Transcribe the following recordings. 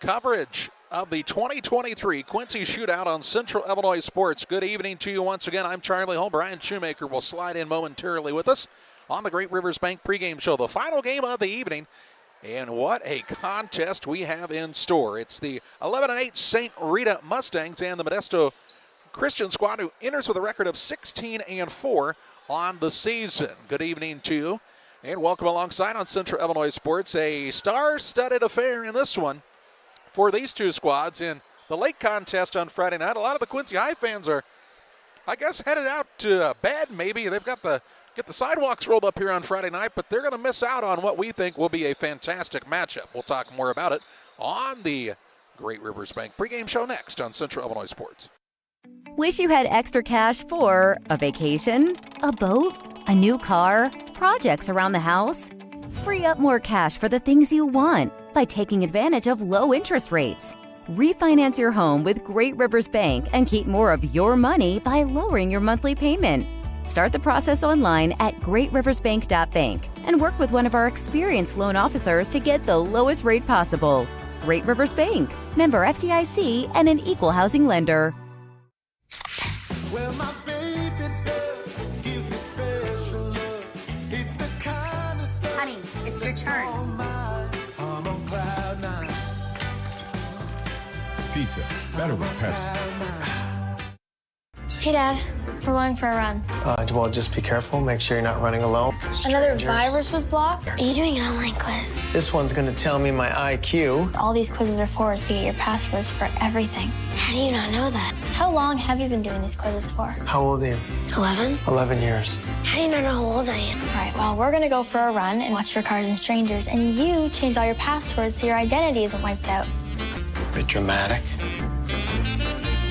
coverage of the 2023 Quincy Shootout on Central Illinois Sports. Good evening to you once again. I'm Charlie Hull. Brian Shoemaker will slide in momentarily with us on the Great Rivers Bank pregame show. The final game of the evening, and what a contest we have in store. It's the 11-8 St. Rita Mustangs and the Modesto Christian squad, who enters with a record of 16-4 on the season. Good evening to you, and welcome alongside on Central Illinois Sports. A star-studded affair in this one for these two squads in the lake contest on Friday night. A lot of the Quincy High fans are, I guess, headed out to bed maybe. They've got the sidewalks rolled up here on Friday night, but they're going to miss out on what we think will be a fantastic matchup. We'll talk more about it on the Great Rivers Bank pregame show next on Central Illinois Sports. Wish you had extra cash for a vacation, a boat, a new car, projects around the house? Free up more cash for the things you want by taking advantage of low interest rates. Refinance your home with Great Rivers Bank and keep more of your money by lowering your monthly payment. Start the process online at greatriversbank.bank and work with one of our experienced loan officers to get the lowest rate possible. Great Rivers Bank, member FDIC, and an equal housing lender. Well, my baby doll gives me special love. It's the kind of stuff. Honey, it's your turn. I'm on cloud nine. Pizza, better with Pepsi. Hey, Dad, we're going for a run. Well, just be careful. Make sure you're not running alone. Another virus was blocked? Are you doing an online quiz? This one's going to tell me my IQ. All these quizzes are forwards to get your passwords for everything. How do you not know that? How long have you been doing these quizzes for? How old are you? 11? 11 years. How do you not know how old I am? All right, well, we're going to go for a run and watch for cars and strangers, and you change all your passwords so your identity isn't wiped out. A bit dramatic.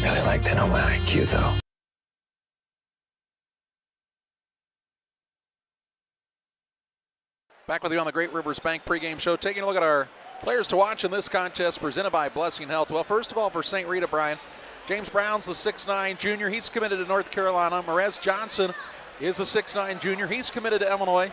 Really like to know my IQ, though. Back with you on the Great Rivers Bank pregame show, taking a look at our players to watch in this contest presented by Blessing Health. Well, first of all, for St. Rita, Brian, James Brown's the 6'9 junior. He's committed to North Carolina. Merez Johnson is the 6'9 junior. He's committed to Illinois.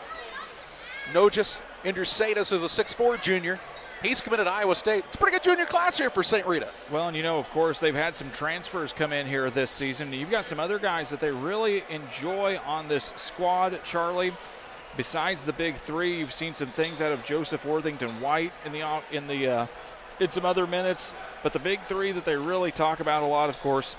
Nojas Indrusatis is a 6'4 junior. He's committed to Iowa State. It's a pretty good junior class here for St. Rita. Well, and of course, they've had some transfers come in here this season. You've got some other guys that they really enjoy on this squad, Charlie. Besides the big three, you've seen some things out of Joseph Worthington White in some other minutes. But the big three that they really talk about a lot, of course,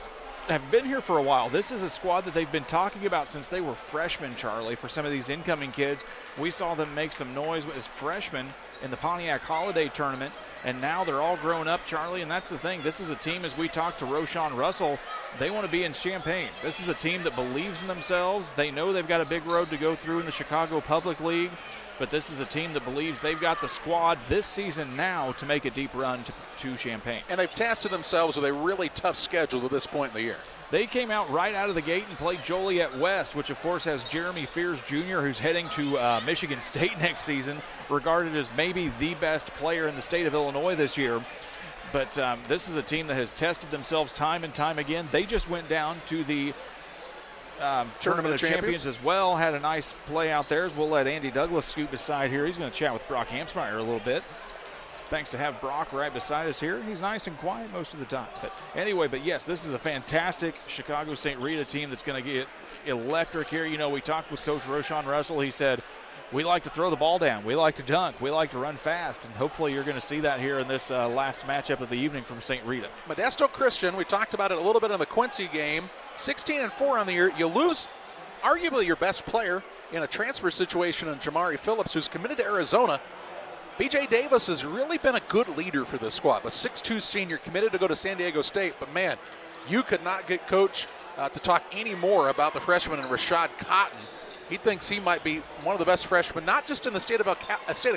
have been here for a while. This is a squad that they've been talking about since they were freshmen, Charlie. For some of these incoming kids, we saw them make some noise as freshmen in the Pontiac Holiday Tournament, and now they're all grown up, Charlie, and that's the thing. This is a team, as we talked to Roshawn Russell, they want to be in Champaign. This is a team that believes in themselves. They know they've got a big road to go through in the Chicago Public League, but this is a team that believes they've got the squad this season now to make a deep run to Champaign. And they've tested themselves with a really tough schedule at this point in the year. They came out right out of the gate and played Joliet West, which, of course, has Jeremy Fears Jr., who's heading to Michigan State next season, regarded as maybe the best player in the state of Illinois this year. But this is a team that has tested themselves time and time again. They just went down to the Tournament of Champions as well. Had a nice play out there. We'll let Andy Douglas scoot beside here. He's going to chat with Brock Hampsmeyer a little bit. Thanks to have Brock right beside us here. He's nice and quiet most of the time. But anyway, yes, this is a fantastic Chicago St. Rita team that's going to get electric here. We talked with Coach Roshawn Russell. He said, we like to throw the ball down. We like to dunk. We like to run fast. And hopefully you're going to see that here in this last matchup of the evening from St. Rita. Modesto Christian, we talked about it a little bit in the Quincy game. 16-4 on the year. You lose arguably your best player in a transfer situation in Jamari Phillips, who's committed to Arizona. B.J. Davis has really been a good leader for this squad. The 6'2 senior committed to go to San Diego State. But, man, you could not get Coach to talk any more about the freshman and Rashad Cotton. He thinks he might be one of the best freshmen, not just in the state of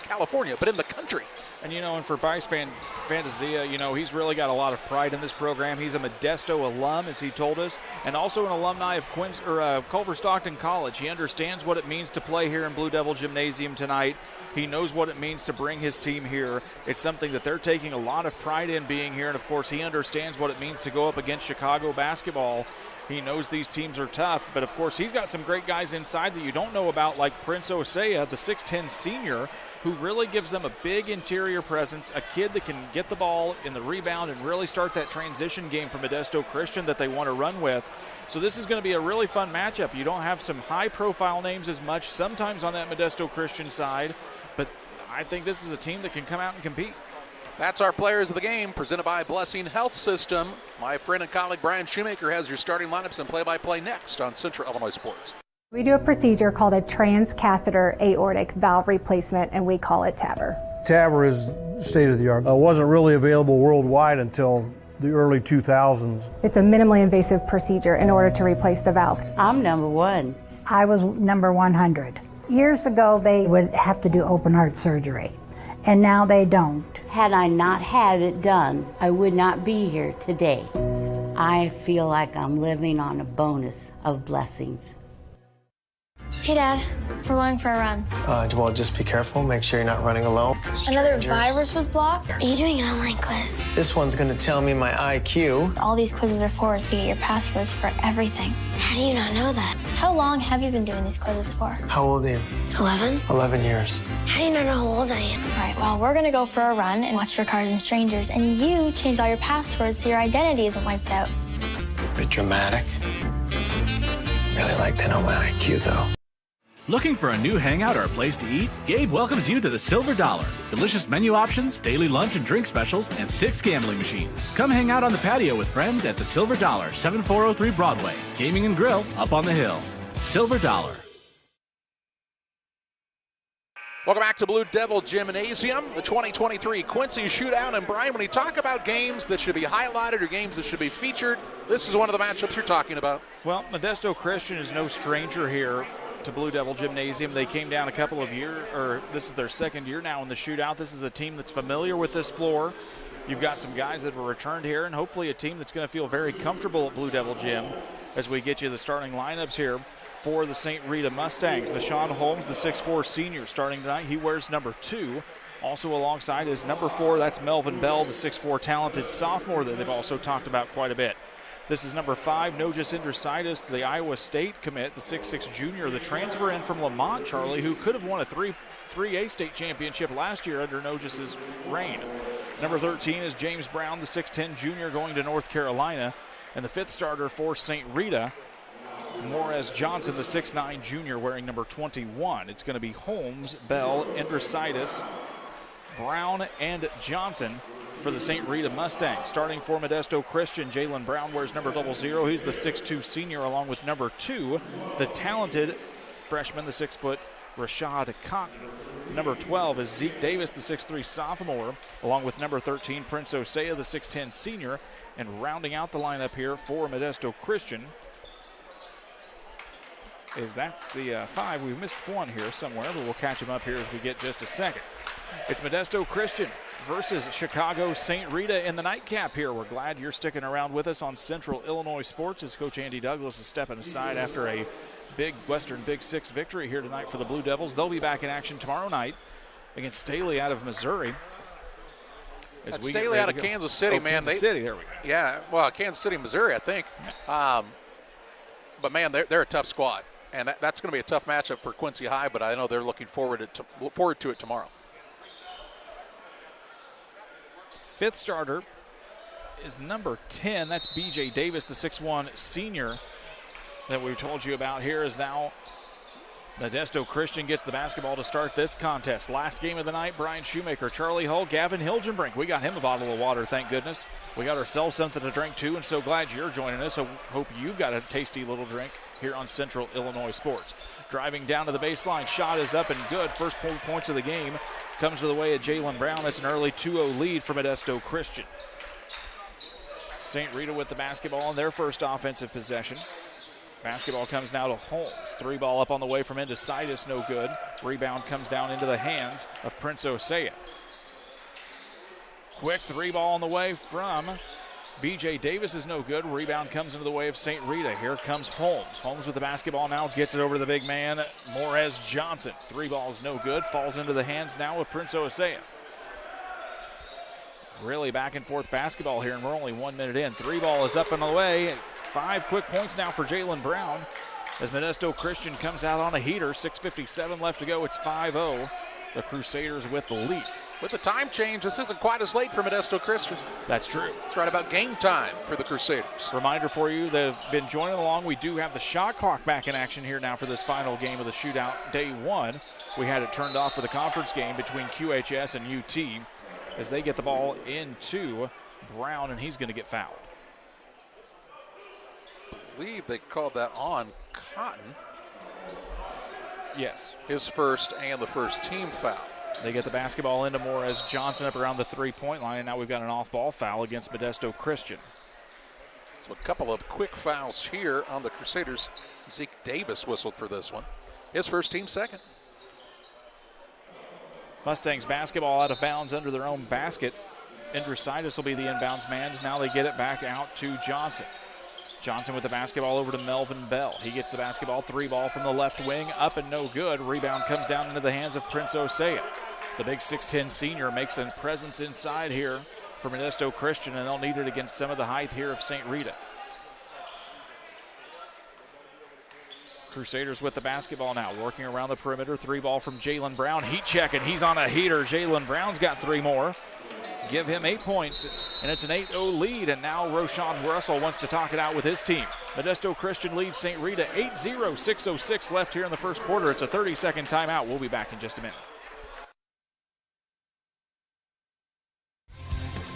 California, but in the country. And, and for Bryce Fantasia, he's really got a lot of pride in this program. He's a Modesto alum, as he told us, and also an alumni of Culver Stockton College. He understands what it means to play here in Blue Devil Gymnasium tonight. He knows what it means to bring his team here. It's something that they're taking a lot of pride in being here, and, of course, he understands what it means to go up against Chicago basketball. He knows these teams are tough, but of course he's got some great guys inside that you don't know about, like Prince Osea, the 6'10 senior, who really gives them a big interior presence, a kid that can get the ball in the rebound and really start that transition game for Modesto Christian that they want to run with. So this is going to be a really fun matchup. You don't have some high-profile names as much sometimes on that Modesto Christian side, but I think this is a team that can come out and compete. That's our players of the game, presented by Blessing Health System. My friend and colleague Brian Shoemaker has your starting lineups and play-by-play next on Central Illinois Sports. We do a procedure called a transcatheter aortic valve replacement, and we call it TAVR. TAVR is state-of-the-art. It wasn't really available worldwide until the early 2000s. It's a minimally invasive procedure in order to replace the valve. I'm number 1. I was number 100. Years ago, they would have to do open heart surgery, and now they don't. Had I not had it done, I would not be here today. I feel like I'm living on a bonus of blessings. Hey, Dad. We're going for a run. Well, just be careful. Make sure you're not running alone. Another virus was blocked? Are you doing an online quiz? This one's going to tell me my IQ. All these quizzes are for is to get your passwords for everything. How do you not know that? How long have you been doing these quizzes for? How old are you? 11? 11 years. How do you not know how old I am? All right, well, we're going to go for a run and watch for cars and strangers, and you change all your passwords so your identity isn't wiped out. Bit dramatic. Really like to know my IQ, though. Looking for a new hangout or a place to eat? Gabe welcomes you to the Silver Dollar. Delicious menu options, daily lunch and drink specials, and 6 gambling machines. Come hang out on the patio with friends at the Silver Dollar, 7403 Broadway. Gaming and grill up on the hill. Silver Dollar. Welcome back to Blue Devil Gymnasium, the 2023 Quincy Shootout. And Brian, when you talk about games that should be highlighted or games that should be featured, this is one of the matchups you're talking about. Well, Modesto Christian is no stranger here to Blue Devil Gymnasium. They came down a couple of years, or this is their second year now in the shootout. This is a team that's familiar with this floor. You've got some guys that have returned here, and hopefully a team that's going to feel very comfortable at Blue Devil Gym as we get you the starting lineups here for the St. Rita Mustangs. Nashawn Holmes, the 6'4 senior, starting tonight. He wears number 2. Also alongside is number 4, that's Melvin Bell, the 6'4 talented sophomore that they've also talked about quite a bit. This is number 5, Nojas Indrositis, the Iowa State commit, the 6'6 junior, the transfer in from Lamont, Charlie, who could have won a 3A state championship last year under Nojas' reign. Number 13 is James Brown, the 6'10 junior, going to North Carolina. And the 5th starter for St. Rita, Morez Johnson, the 6'9 junior, wearing number 21. It's going to be Holmes, Bell, Indrositis, Brown, and Johnson for the St. Rita Mustangs. Starting for Modesto Christian, Jalen Brown wears number 00. He's the 6'2 senior, along with number 2, the talented freshman, the 6' Rashad Cotton. Number 12 is Zeke Davis, the 6'3 sophomore, along with number 13, Prince Osea, the 6'10 senior. And rounding out the lineup here for Modesto Christian is that's the 5. We've missed one here somewhere, but we'll catch him up here as we get just a second. It's Modesto Christian versus Chicago St. Rita in the nightcap here. We're glad you're sticking around with us on Central Illinois Sports as Coach Andy Douglas is stepping aside after a big Western Big Six victory here tonight for the Blue Devils. They'll be back in action tomorrow night against Staley out of Missouri. That's Staley out of Kansas City, man. Kansas City, there we go. Yeah, well, Kansas City, Missouri, I think. But, man, they're a tough squad. And that's going to be a tough matchup for Quincy High, but I know they're looking forward to it tomorrow. 5th starter is number 10. That's B.J. Davis, the 6'1 senior that we told you about here. Is now Modesto Christian gets the basketball to start this contest. Last game of the night, Brian Shoemaker, Charlie Hull, Gavin Hilgenbrink. We got him a bottle of water, thank goodness. We got ourselves something to drink too, and so glad you're joining us. So hope you've got a tasty little drink here on Central Illinois Sports. Driving down to the baseline, shot is up and good. First points of the game comes to the way of Jalen Brown. That's an early 2-0 lead for Modesto Christian. St. Rita with the basketball in their first offensive possession. Basketball comes now to Holmes. 3-ball up on the way from Indrositis, no good. Rebound comes down into the hands of Prince Osea. Quick 3-ball on the way from B.J. Davis is no good. Rebound comes into the way of St. Rita. Here comes Holmes. Holmes with the basketball now, gets it over to the big man, Morez Johnson. 3 balls no good. Falls into the hands now of Prince Osea. Really back and forth basketball here, and we're only 1 minute in. 3 ball is up and away. 5 quick points now for Jalen Brown as Modesto Christian comes out on a heater. 6:57 left to go. It's 5-0. The Crusaders with the lead. With the time change, this isn't quite as late for Modesto Christian. That's true. It's right about game time for the Crusaders. Reminder for you that have been joining along, we do have the shot clock back in action here now for this final game of the shootout, day 1. We had it turned off for the conference game between QHS and UT as they get the ball into Brown, and he's going to get fouled. I believe they called that on Cotton. Yes. His first and the first team foul. They get the basketball into Morez Johnson up around the three-point line, and now we've got an off-ball foul against Modesto Christian. So a couple of quick fouls here on the Crusaders. Zeke Davis whistled for this one. His first team second. Mustangs basketball out of bounds under their own basket. Indrusitis will be the inbounds man. Now they get it back out to Johnson. Johnson with the basketball over to Melvin Bell. He gets the basketball, 3 ball from the left wing, up and no good. Rebound comes down into the hands of Prince Osea. The big 6'10 senior makes a presence inside here for Modesto Christian, and they'll need it against some of the height here of St. Rita. Crusaders with the basketball now, working around the perimeter. 3 ball from Jalen Brown. Heat check, and he's on a heater. Jalen Brown's got 3 more. Give him 8 points, and it's an 8-0 lead, and now Roshan Russell wants to talk it out with his team. Modesto Christian leads St. Rita 8-0, 6:06 left here in the first quarter. It's a 30-second timeout. We'll be back in just a minute.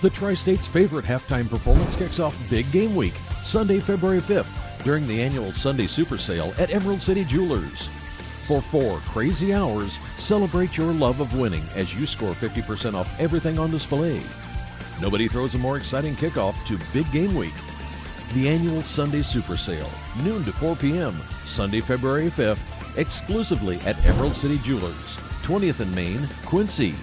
The Tri-State's favorite halftime performance kicks off Big Game Week, Sunday, February 5th, during the annual Sunday Super Sale at Emerald City Jewelers. For 4 crazy hours, celebrate your love of winning as you score 50% off everything on display. Nobody throws a more exciting kickoff to Big Game Week. The annual Sunday Super Sale, noon to 4 p.m., Sunday, February 5th, exclusively at Emerald City Jewelers, 20th and Main, Quincy.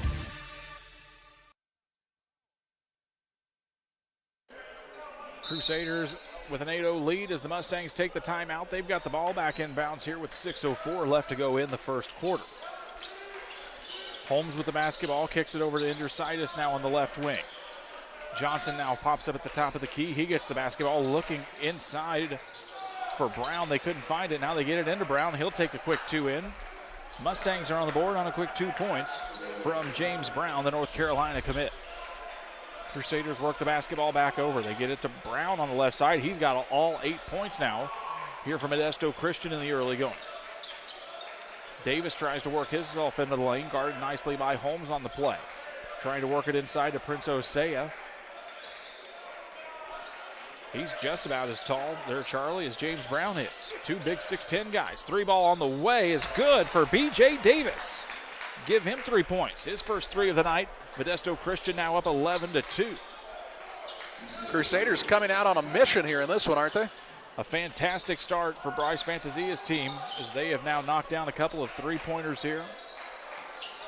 Crusaders with an 8-0 lead as the Mustangs take the timeout. They've got the ball back in bounds here with 6:04 left to go in the first quarter. Holmes with the basketball, kicks it over to Indrusitis now on the left wing. Johnson now pops up at the top of the key. He gets the basketball looking inside for Brown. They couldn't find it. Now they get it into Brown. He'll take a quick 2 in. Mustangs are on the board on a quick 2 points from James Brown, the North Carolina commit. Crusaders work the basketball back over. They get it to Brown on the left side. He's got all 8 points now here from Modesto Christian in the early going. Davis tries to work himself into the lane, guarded nicely by Holmes on the play. Trying to work it inside to Prince Osea. He's just about as tall there, Charlie, as James Brown is. 2 big 6'10 guys. 3 ball on the way is good for B.J. Davis. Give him 3 points. His first 3 of the night. Modesto Christian now up 11-2. Crusaders coming out on a mission here in this one, aren't they? A fantastic start for Bryce Fantasia's team as they have now knocked down a couple of 3-pointers here.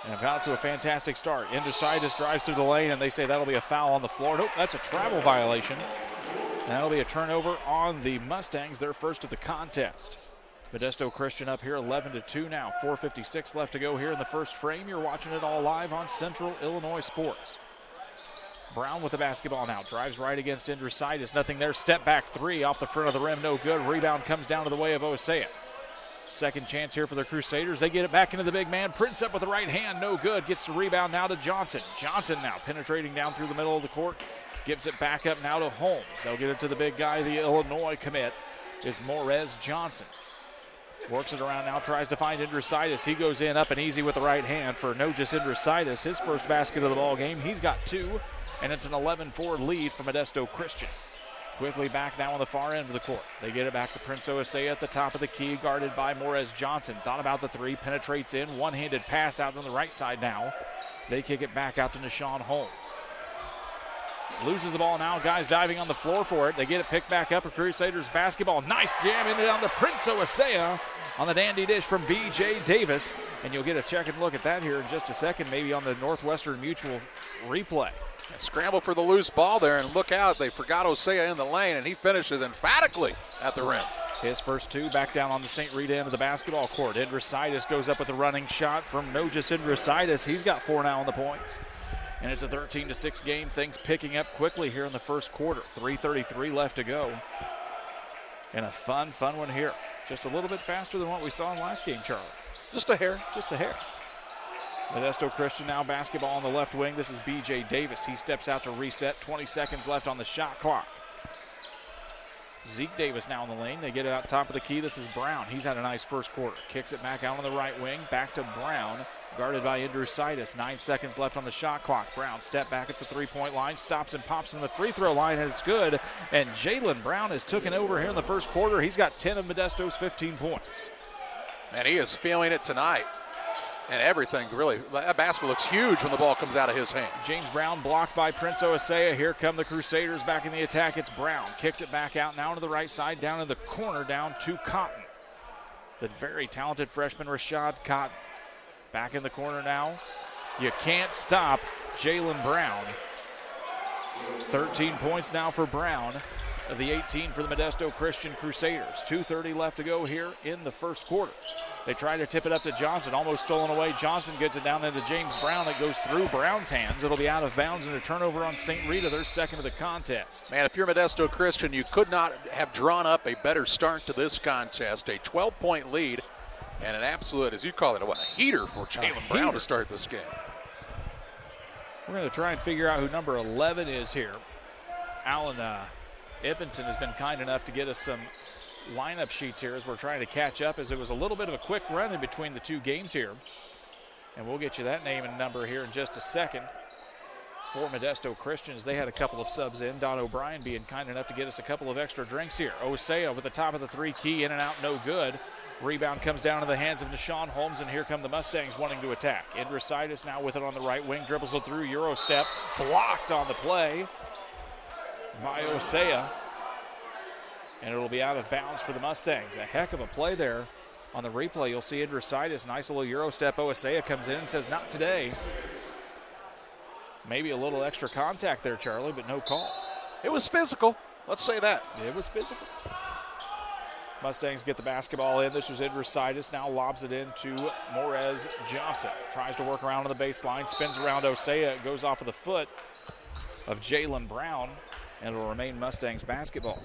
And have got to a fantastic start. Indrusitis drives through the lane, and they say that'll be a foul on the floor. Nope, that's a travel violation. And that'll be a turnover on the Mustangs, their first of the contest. Modesto Christian up here 11-2 now. 4:56 left to go here in the first frame. You're watching it all live on Central Illinois Sports. Brown with the basketball now. Drives right against Indrusitis. Nothing there. Step back 3 off the front of the rim. No good. Rebound comes down to the way of Osea. Second chance here for the Crusaders. They get it back into the big man. Prince up with the right hand. No good. Gets the rebound now to Johnson. Johnson now penetrating down through the middle of the court. Gives it back up now to Holmes. They'll get it to the big guy. The Illinois commit is Morez Johnson. Works it around now, tries to find Indrusitis. He goes in up and easy with the right hand for Nojus Indrusitis. His first basket of the ball game. He's got 2, and it's an 11-4 lead for Modesto Christian. Quickly back now on the far end of the court. They get it back to Prince Osea at the top of the key, guarded by Morez Johnson. Thought about the 3, penetrates in. One-handed pass out on the right side now. They kick it back out to Nishawn Holmes. Loses the ball now. Guys diving on the floor for it. They get it picked back up. A Crusaders basketball. Nice jam in and down to Prince Osea on the dandy dish from B.J. Davis. And you'll get a check and look at that here in just a second, maybe on the Northwestern Mutual replay. Scramble for the loose ball there, and look out. They forgot Osea in the lane, and he finishes emphatically at the rim. His first 2 back down on the St. Rita end of the basketball court. Indrusitis goes up with the running shot from Nojus Indrusitis. He's got 4 now on the points. And it's a 13-6 game. Things picking up quickly here in the first quarter. 3:33 left to go. And a fun one here. Just a little bit faster than what we saw in last game, Charlie. Just a hair. Just a hair. Modesto Christian now basketball on the left wing. This is B.J. Davis. He steps out to reset. 20 seconds left on the shot clock. Zeke Davis now in the lane. They get it out top of the key. This is Brown. He's had a nice first quarter. Kicks it back out on the right wing. Back to Brown. Guarded by Indrusitis. 9 seconds left on the shot clock. Brown step back at the three-point line. Stops and pops from the free throw line, and it's good. And Jalen Brown has taken over here in the first quarter. He's got 10 of Modesto's 15 points. And he is feeling it tonight. And everything, really, that basket looks huge when the ball comes out of his hand. James Brown blocked by Prince Oasea. Here come the Crusaders back in the attack. It's Brown. Kicks it back out now to the right side, down in the corner, down to Cotton. The very talented freshman Rashad Cotton. Back in the corner now. You can't stop Jalen Brown. 13 points now for Brown. Of the 18 for the Modesto Christian Crusaders. 2:30 left to go here in the first quarter. They try to tip it up to Johnson, almost stolen away. Johnson gets it down into James Brown. It goes through Brown's hands. It'll be out of bounds and a turnover on St. Rita, their second of the contest. Man, if you're Modesto Christian, you could not have drawn up a better start to this contest. A 12-point lead and an absolute, as you call it, a heater for Jalen Brown to start this game. We're going to try and figure out who number 11 is here. Alan Ippenson has been kind enough to get us some lineup sheets here as we're trying to catch up, as it was a little bit of a quick run in between the two games here. And we'll get you that name and number here in just a second. For Modesto Christians, they had a couple of subs in. Don O'Brien being kind enough to get us a couple of extra drinks here. Osea with the top of the three key, in and out, no good. Rebound comes down to the hands of Deshaun Holmes, and here come the Mustangs wanting to attack. Indrusitis now with it on the right wing, dribbles it through, Euro step, blocked on the play by Osea. And it'll be out of bounds for the Mustangs. A heck of a play there. On the replay, you'll see Indrusitis, nice little Euro step. Osea comes in and says, not today. Maybe a little extra contact there, Charlie, but no call. It was physical. Let's say that. It was physical. Mustangs get the basketball in. This was Indrusitis. Now lobs it into Morez Johnson. Tries to work around on the baseline. Spins around Osea. It goes off of the foot of Jalen Brown. And it'll remain Mustangs basketball.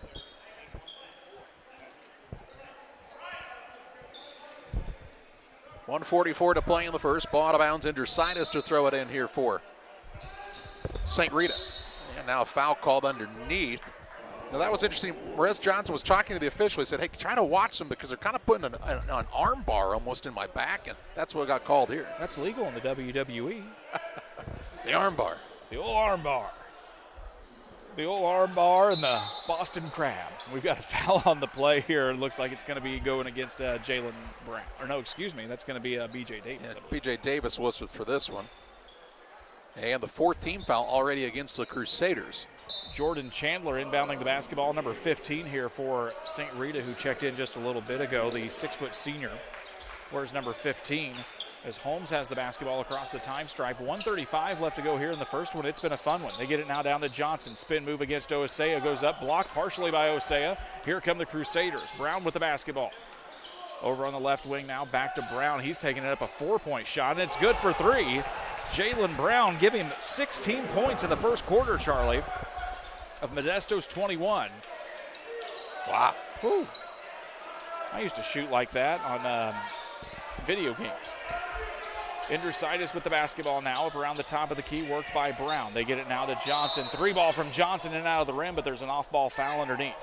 .144 to play in the first. Ball out of bounds. Indrusitis to throw it in here for St. Rita. And now a foul called underneath. Now that was interesting. Morez Johnson was talking to the official. He said, hey, try to watch them because they're kind of putting an arm bar almost in my back, and that's what got called here. That's legal in the WWE. The arm bar. The old arm bar. The old arm bar and the Boston Crab. We've got a foul on the play here. It looks like it's going to be going against Jalen Brown. Or no, excuse me, that's going to be B.J. Davis. Yeah, B.J. Davis was for this one. And the fourth team foul already against the Crusaders. Jordan Chandler inbounding the basketball, number 15 here for St. Rita, who checked in just a little bit ago, the 6-foot senior. Where's number 15? As Holmes has the basketball across the time stripe. 1:35 left to go here in the first one. It's been a fun one. They get it now down to Johnson. Spin move against Osea. Goes up, blocked partially by Osea. Here come the Crusaders. Brown with the basketball. Over on the left wing now, back to Brown. He's taking it up a 4-point shot, and it's good for three. Jalen Brown giving 16 points in the first quarter, Charlie, of Modesto's 21. Wow. Whew. I used to shoot like that on video games. Indrusitis with the basketball now, up around the top of the key, worked by Brown. They get it now to Johnson. Three ball from Johnson in and out of the rim, but there's an off-ball foul underneath.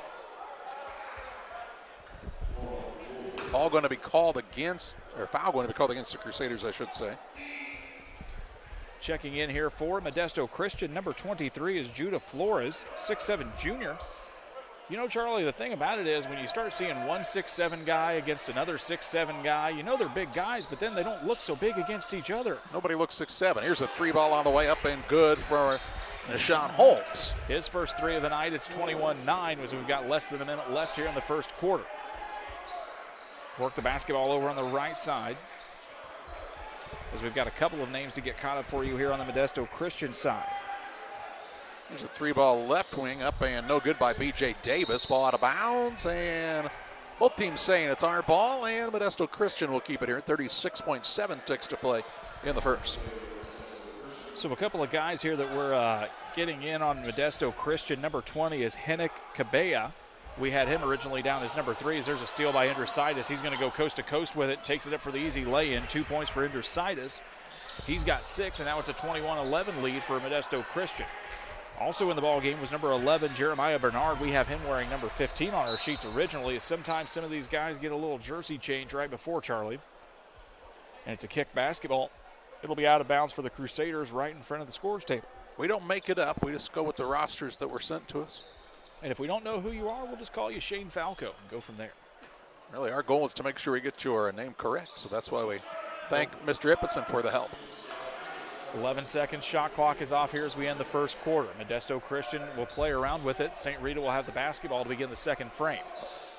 Foul going to be called against the Crusaders, I should say. Checking in here for Modesto Christian, number 23 is Judah Flores, 6'7" junior. You know, Charlie, the thing about it is when you start seeing one 6'7" guy against another 6'7" guy, you know they're big guys, but then they don't look so big against each other. Nobody looks 6'7". Here's a three ball on the way up and good for Deshaun Holmes. His first three of the night. It's 21-9 as we've got less than a minute left here in the first quarter. Work the basketball over on the right side, as we've got a couple of names to get caught up for you here on the Modesto Christian side. There's a three ball left wing up and no good by B.J. Davis. Ball out of bounds, and both teams saying it's our ball, and Modesto Christian will keep it here. 36.7 ticks to play in the first. So a couple of guys here that we're getting in on Modesto Christian. Number 20 is Henrik Cabella. We had him originally down as number 3. There's a steal by Indrisitis. He's going to go coast to coast with it. Takes it up for the easy lay-in. 2 points for Indrisitis. He's got 6, and now it's a 21-11 lead for Modesto Christian. Also in the ball game was number 11, Jeremiah Bernard. We have him wearing number 15 on our sheets originally. Sometimes some of these guys get a little jersey change right before, Charlie. And it's a kick basketball. It'll be out of bounds for the Crusaders right in front of the scores table. We don't make it up. We just go with the rosters that were sent to us. And if we don't know who you are, we'll just call you Shane Falco and go from there. Really, our goal is to make sure we get your name correct, so that's why we thank Mr. Ippetson for the help. 11 seconds, shot clock is off here as we end the first quarter. Modesto Christian will play around with it. St. Rita will have the basketball to begin the second frame.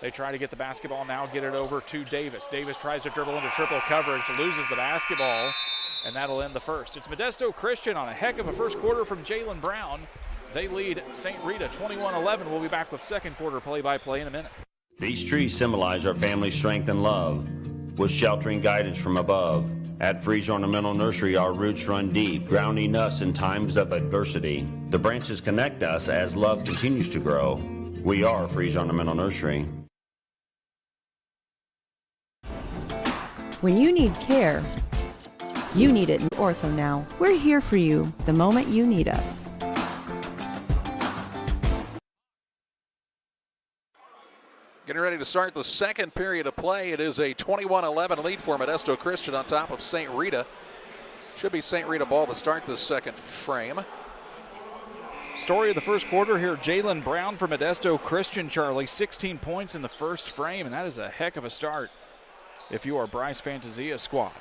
They try to get the basketball now, get it over to Davis. Davis tries to dribble into triple coverage, loses the basketball, and that'll end the first. It's Modesto Christian on a heck of a first quarter from Jalen Brown. They lead St. Rita 21-11. We'll be back with second quarter play-by-play in a minute. These trees symbolize our family strength and love, with sheltering guidance from above. At Freeze Ornamental Nursery, our roots run deep, grounding us in times of adversity. The branches connect us as love continues to grow. We are Freeze Ornamental Nursery. When you need care, you need it in Ortho now. We're here for you the moment you need us. Getting ready to start the second period of play. It is a 21-11 lead for Modesto Christian on top of St. Rita. Should be St. Rita ball to start the second frame. Story of the first quarter here, Jalen Brown for Modesto Christian, Charlie. 16 points in the first frame, and that is a heck of a start if you are Bryce Fantasia squad.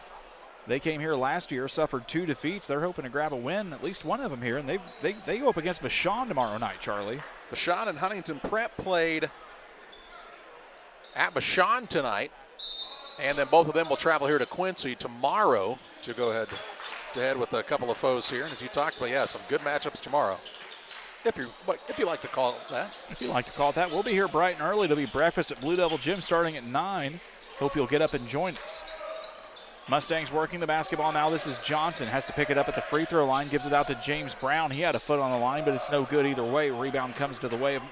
They came here last year, suffered 2 defeats. They're hoping to grab a win, at least one of them here, and they go up against Vashon tomorrow night, Charlie. Vashon and Huntington Prep played at Vashon tonight, and then both of them will travel here to Quincy tomorrow to go head to head with a couple of foes here. And as you talked about, yeah, some good matchups tomorrow. If you like to call it that. If you like to call it that, we'll be here bright and early. It'll be breakfast at Blue Devil Gym starting at 9. Hope you'll get up and join us. Mustangs working the basketball now. This is Johnson, has to pick it up at the free throw line, gives it out to James Brown. He had a foot on the line, but it's no good either way. Rebound comes to the way of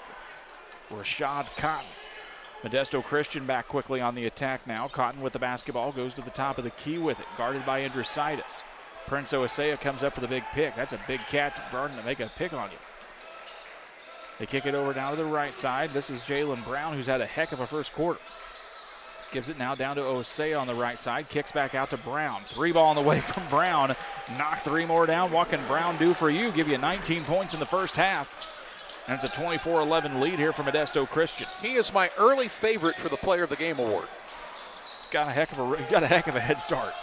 Rashad Cotton. Modesto Christian back quickly on the attack now. Cotton with the basketball, goes to the top of the key with it, guarded by Indrisitis. Prince Oasea comes up for the big pick. That's a big cat guarding to make a pick on you. They kick it over down to the right side. This is Jalen Brown, who's had a heck of a first quarter. Gives it now down to Osea on the right side. Kicks back out to Brown. 3 ball on the way from Brown. Knock 3 more down. What can Brown do for you? Give you 19 points in the first half. And it's a 24-11 lead here for Modesto Christian. He is my early favorite for the Player of the Game award. Got a heck of a head start.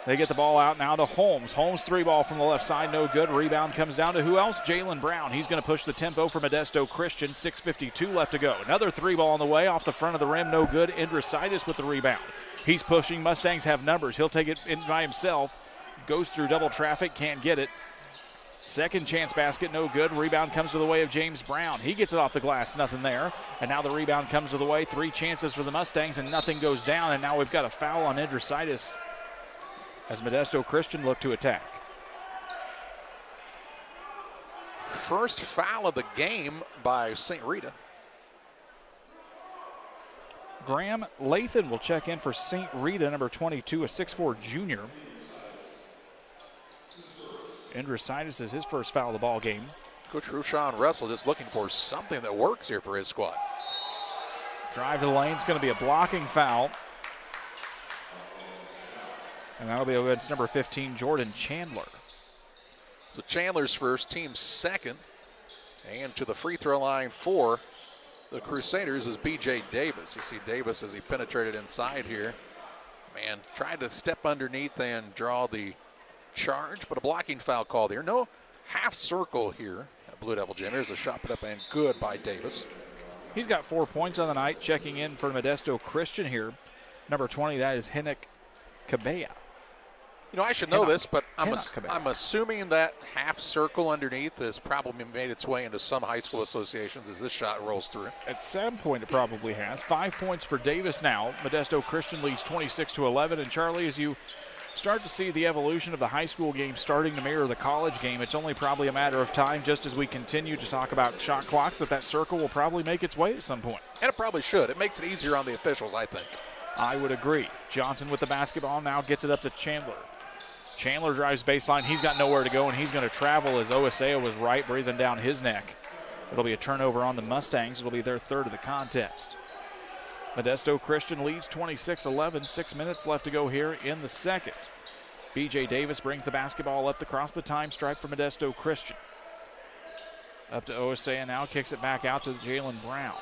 They get the ball out now to Holmes. Holmes 3 ball from the left side, no good. Rebound comes down to who else? Jalen Brown. He's going to push the tempo for Modesto Christian. 6:52 left to go. Another 3 ball on the way off the front of the rim, no good. Indrisitis with the rebound. He's pushing. Mustangs have numbers. He'll take it in by himself. Goes through double traffic, can't get it. Second chance basket, no good. Rebound comes to the way of James Brown. He gets it off the glass, nothing there. And now the rebound comes to the way. 3 chances for the Mustangs, and nothing goes down. And now we've got a foul on Indrisitis as Modesto Christian look to attack. First foul of the game by St. Rita. Graham Lathan will check in for St. Rita, number 22, a 6'4 junior. Indrisitis is his first foul of the ball game. Coach Rushawn Russell just looking for something that works here for his squad. Drive to the lane. It's going to be a blocking foul. And that'll be against number 15, Jordan Chandler. So Chandler's first, team's second. And to the free throw line for the Crusaders is B.J. Davis. You see Davis as he penetrated inside here. Man, tried to step underneath and draw the charge, but a blocking foul called here. No half circle here at Blue Devil Gym. Here's a shot put up and good by Davis. He's got 4 points on the night. Checking in for Modesto Christian here. Number 20, that is Henrik Cabella. You know, I should know this, but I'm assuming that half circle underneath has probably made its way into some high school associations as this shot rolls through. At some point it probably has. 5 points for Davis now. Modesto Christian leads 26-11. And Charlie, as you start to see the evolution of the high school game starting to mirror the college game. It's only probably a matter of time, just as we continue to talk about shot clocks, that circle will probably make its way at some point. And it probably should. It makes it easier on the officials, I think. I would agree. Johnson with the basketball now gets it up to Chandler. Chandler drives baseline. He's got nowhere to go, and he's going to travel as Osea was right, breathing down his neck. It'll be a turnover on the Mustangs. It'll be their third of the contest. Modesto Christian leads 26-11. 6 minutes left to go here in the second. B.J. Davis brings the basketball up across the time stripe for Modesto Christian. Up to Osea now, kicks it back out to Jalen Brown.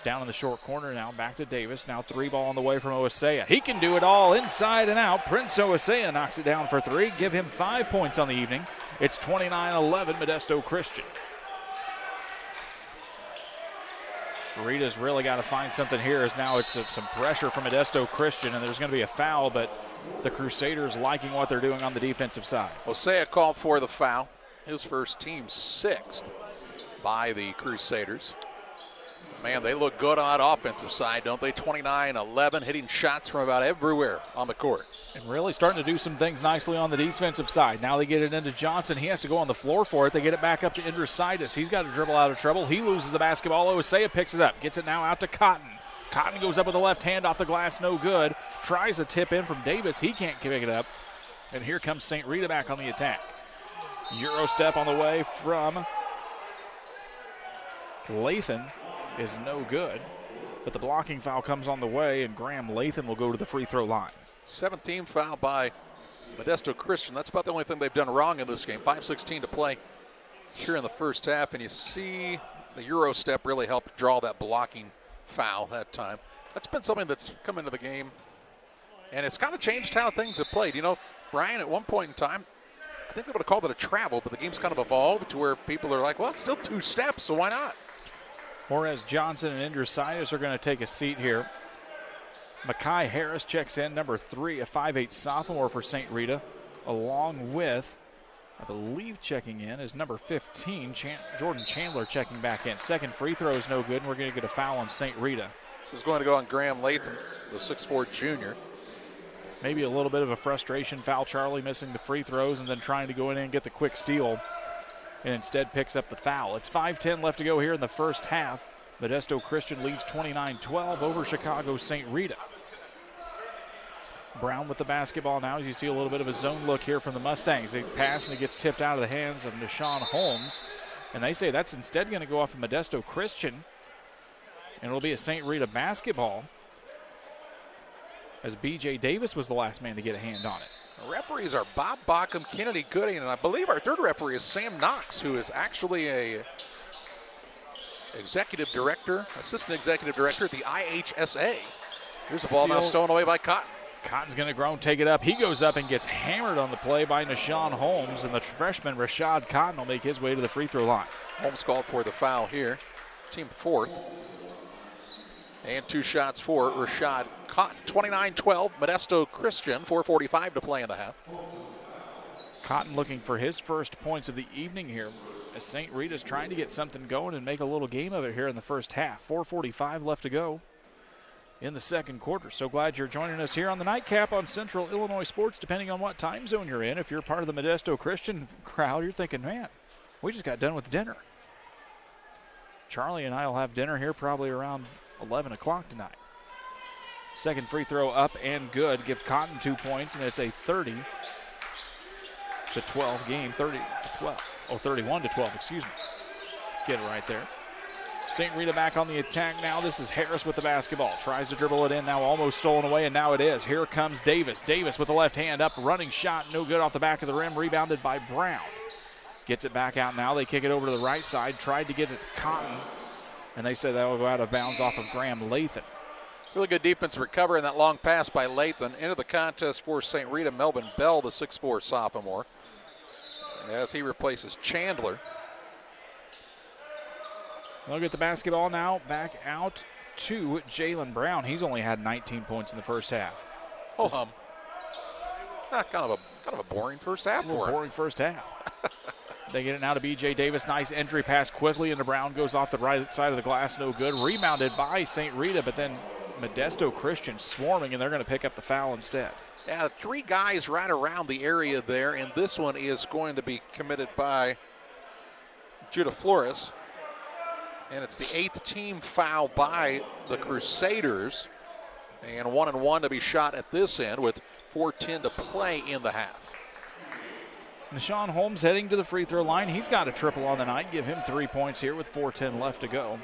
Down in the short corner now, back to Davis. Now 3 ball on the way from Osea. He can do it all inside and out. Prince Osea knocks it down for 3. Give him 5 points on the evening. It's 29-11 Modesto Christian. Rita's really got to find something here, as now it's some pressure from Modesto Christian, and there's going to be a foul, but the Crusaders liking what they're doing on the defensive side. Osea called for the foul. His first, team 6th by the Crusaders. Man, they look good on that offensive side, don't they? 29-11, hitting shots from about everywhere on the court. And really starting to do some things nicely on the defensive side. Now they get it into Johnson. He has to go on the floor for it. They get it back up to Indrisitis. He's got to dribble out of trouble. He loses the basketball. Osea picks it up. Gets it now out to Cotton. Cotton goes up with the left hand off the glass. No good. Tries a tip in from Davis. He can't pick it up. And here comes St. Rita back on the attack. Euro step on the way from Lathan is no good, but the blocking foul comes on the way, and Graham Lathan will go to the free throw line. 17 foul by Modesto Christian. That's about the only thing they've done wrong in this game. 5:16 to play here in the first half, and you see the Euro step really helped draw that blocking foul that time. That's been something that's come into the game, and it's kind of changed how things have played. You know, Brian, at one point in time, I think they would have called it a travel, but the game's kind of evolved to where people are like, well, it's still 2 steps, so why not? Whereas Johnson and Indrisitis are going to take a seat here. Makai Harris checks in, number 3, a 5'8 sophomore for St. Rita, along with, I believe checking in is number 15, Jordan Chandler checking back in. Second free throw is no good, and we're going to get a foul on St. Rita. This is going to go on Graham Lathan, the 6'4 junior. Maybe a little bit of a frustration foul. Charlie missing the free throws and then trying to go in and get the quick steal, and instead picks up the foul. It's 5:10 left to go here in the first half. Modesto Christian leads 29-12 over Chicago St. Rita. Brown with the basketball now, as you see a little bit of a zone look here from the Mustangs. They pass and it gets tipped out of the hands of Nishan Holmes, and they say that's instead going to go off of Modesto Christian, and it'll be a St. Rita basketball, as B.J. Davis was the last man to get a hand on it. The referees are Bob Bockham, Kennedy Gooding, and I believe our third referee is Sam Knox, who is actually a executive director, assistant executive director at the IHSA. Here's the ball now stolen away by Cotton. Cotton's going to go and take it up. He goes up and gets hammered on the play by Nishan Holmes, and the freshman Rashad Cotton will make his way to the free throw line. Holmes called for the foul here. Team 4th. And 2 shots for Rashad Cotton. 29-12, Modesto Christian, 4:45 to play in the half. Cotton looking for his first points of the evening here, as St. Rita's trying to get something going and make a little game of it here in the first half. 4:45 left to go in the second quarter. So glad you're joining us here on the Nightcap on Central Illinois Sports, depending on what time zone you're in. If you're part of the Modesto Christian crowd, you're thinking, man, we just got done with dinner. Charlie and I will have dinner here probably around 11 o'clock tonight. Second free throw up and good. Give Cotton 2 points, and it's a 30-12 game. 31-12, excuse me. Get it right there. St. Rita back on the attack now. This is Harris with the basketball. Tries to dribble it in, now almost stolen away, and now it is. Here comes Davis. Davis with the left hand up, running shot, no good off the back of the rim, rebounded by Brown. Gets it back out now. They kick it over to the right side. Tried to get it to Cotton, and they said that will go out of bounds off of Graham Lathan. Really good defense recovering that long pass by Lathan. Into the contest for St. Rita, Melvin Bell, the 6'4 sophomore, as he replaces Chandler. They'll get the basketball now back out to Jalen Brown. He's only had 19 points in the first half. Kind of a boring first half for him. Boring first half. They get it now to B.J. Davis. Nice entry pass quickly into Brown. Goes off the right side of the glass. No good. Rebounded by St. Rita, but then Modesto Christian swarming, and they're going to pick up the foul instead. Yeah, 3 guys right around the area there, and this one is going to be committed by Judah Flores. And it's the 8th team foul by the Crusaders. And 1-1 to be shot at this end with 4:10 to play in the half. Nashawn Holmes heading to the free throw line. He's got a triple on the night. Give him 3 points here with 4:10 left to go.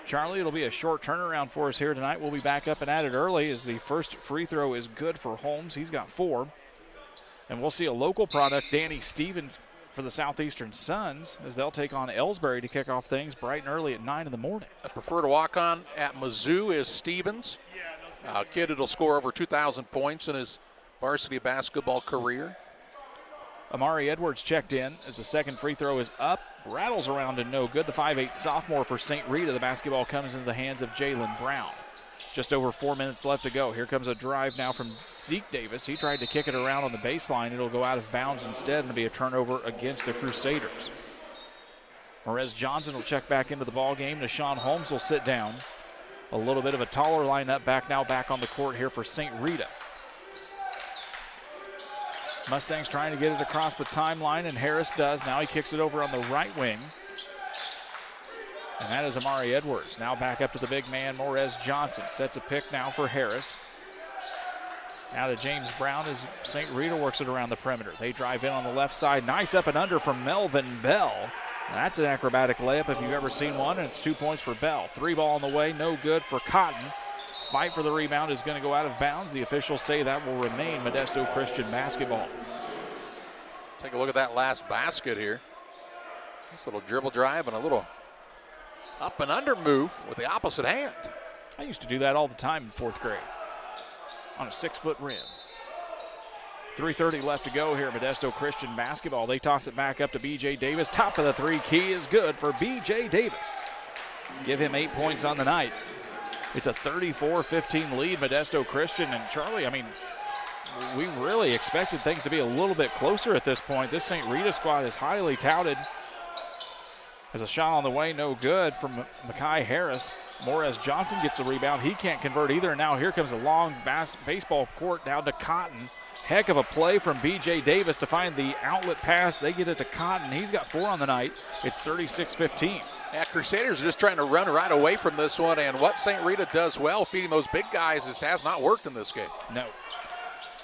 Charlie, it'll be a short turnaround for us here tonight. We'll be back up and at it early as the first free throw is good for Holmes. He's got 4. And we'll see a local product, Danny Stevens, for the Southeastern Suns, as they'll take on Ellsbury to kick off things bright and early at 9 in the morning. I prefer to walk on at Mizzou is Stevens. A kid that'll score over 2,000 points in his varsity basketball career. Amari Edwards checked in as the second free throw is up. Rattles around and no good. The 5'8 sophomore for St. Rita. The basketball comes into the hands of Jalen Brown. Just over 4 minutes left to go. Here comes a drive now from Zeke Davis. He tried to kick it around on the baseline. It'll go out of bounds instead and be a turnover against the Crusaders. Morez Johnson will check back into the ball game. Nashawn Holmes will sit down. A little bit of a taller lineup back on the court here for St. Rita. Mustangs trying to get it across the timeline, and Harris does. Now he kicks it over on the right wing. And that is Amari Edwards. Now back up to the big man, Morez Johnson. Sets a pick now for Harris. Now to James Brown as St. Rita works it around the perimeter. They drive in on the left side. Nice up and under from Melvin Bell. That's an acrobatic layup if you've ever seen one, and it's 2 points for Bell. 3 ball on the way, no good for Cotton. Fight for the rebound is going to go out of bounds. The officials say that will remain Modesto Christian basketball. Take a look at that last basket here. Nice little dribble drive and a little up and under move with the opposite hand. I used to do that all the time in 4th grade on a 6-foot rim. 3:30 left to go here, Modesto Christian basketball. They toss it back up to B.J. Davis. Top of the 3 key is good for B.J. Davis. Give him 8 points on the night. It's a 34-15 lead, Modesto Christian. And Charlie, I mean, we really expected things to be a little bit closer at this point. This St. Rita squad is highly touted. As a shot on the way, no good from Mekhi Harris. Morez Johnson gets the rebound. He can't convert either. And now here comes a long baseball court down to Cotton. Heck of a play from B.J. Davis to find the outlet pass. They get it to Cotton. He's got 4 on the night. It's 36-15. Yeah, Crusaders are just trying to run right away from this one. And what St. Rita does well, feeding those big guys, just has not worked in this game. No.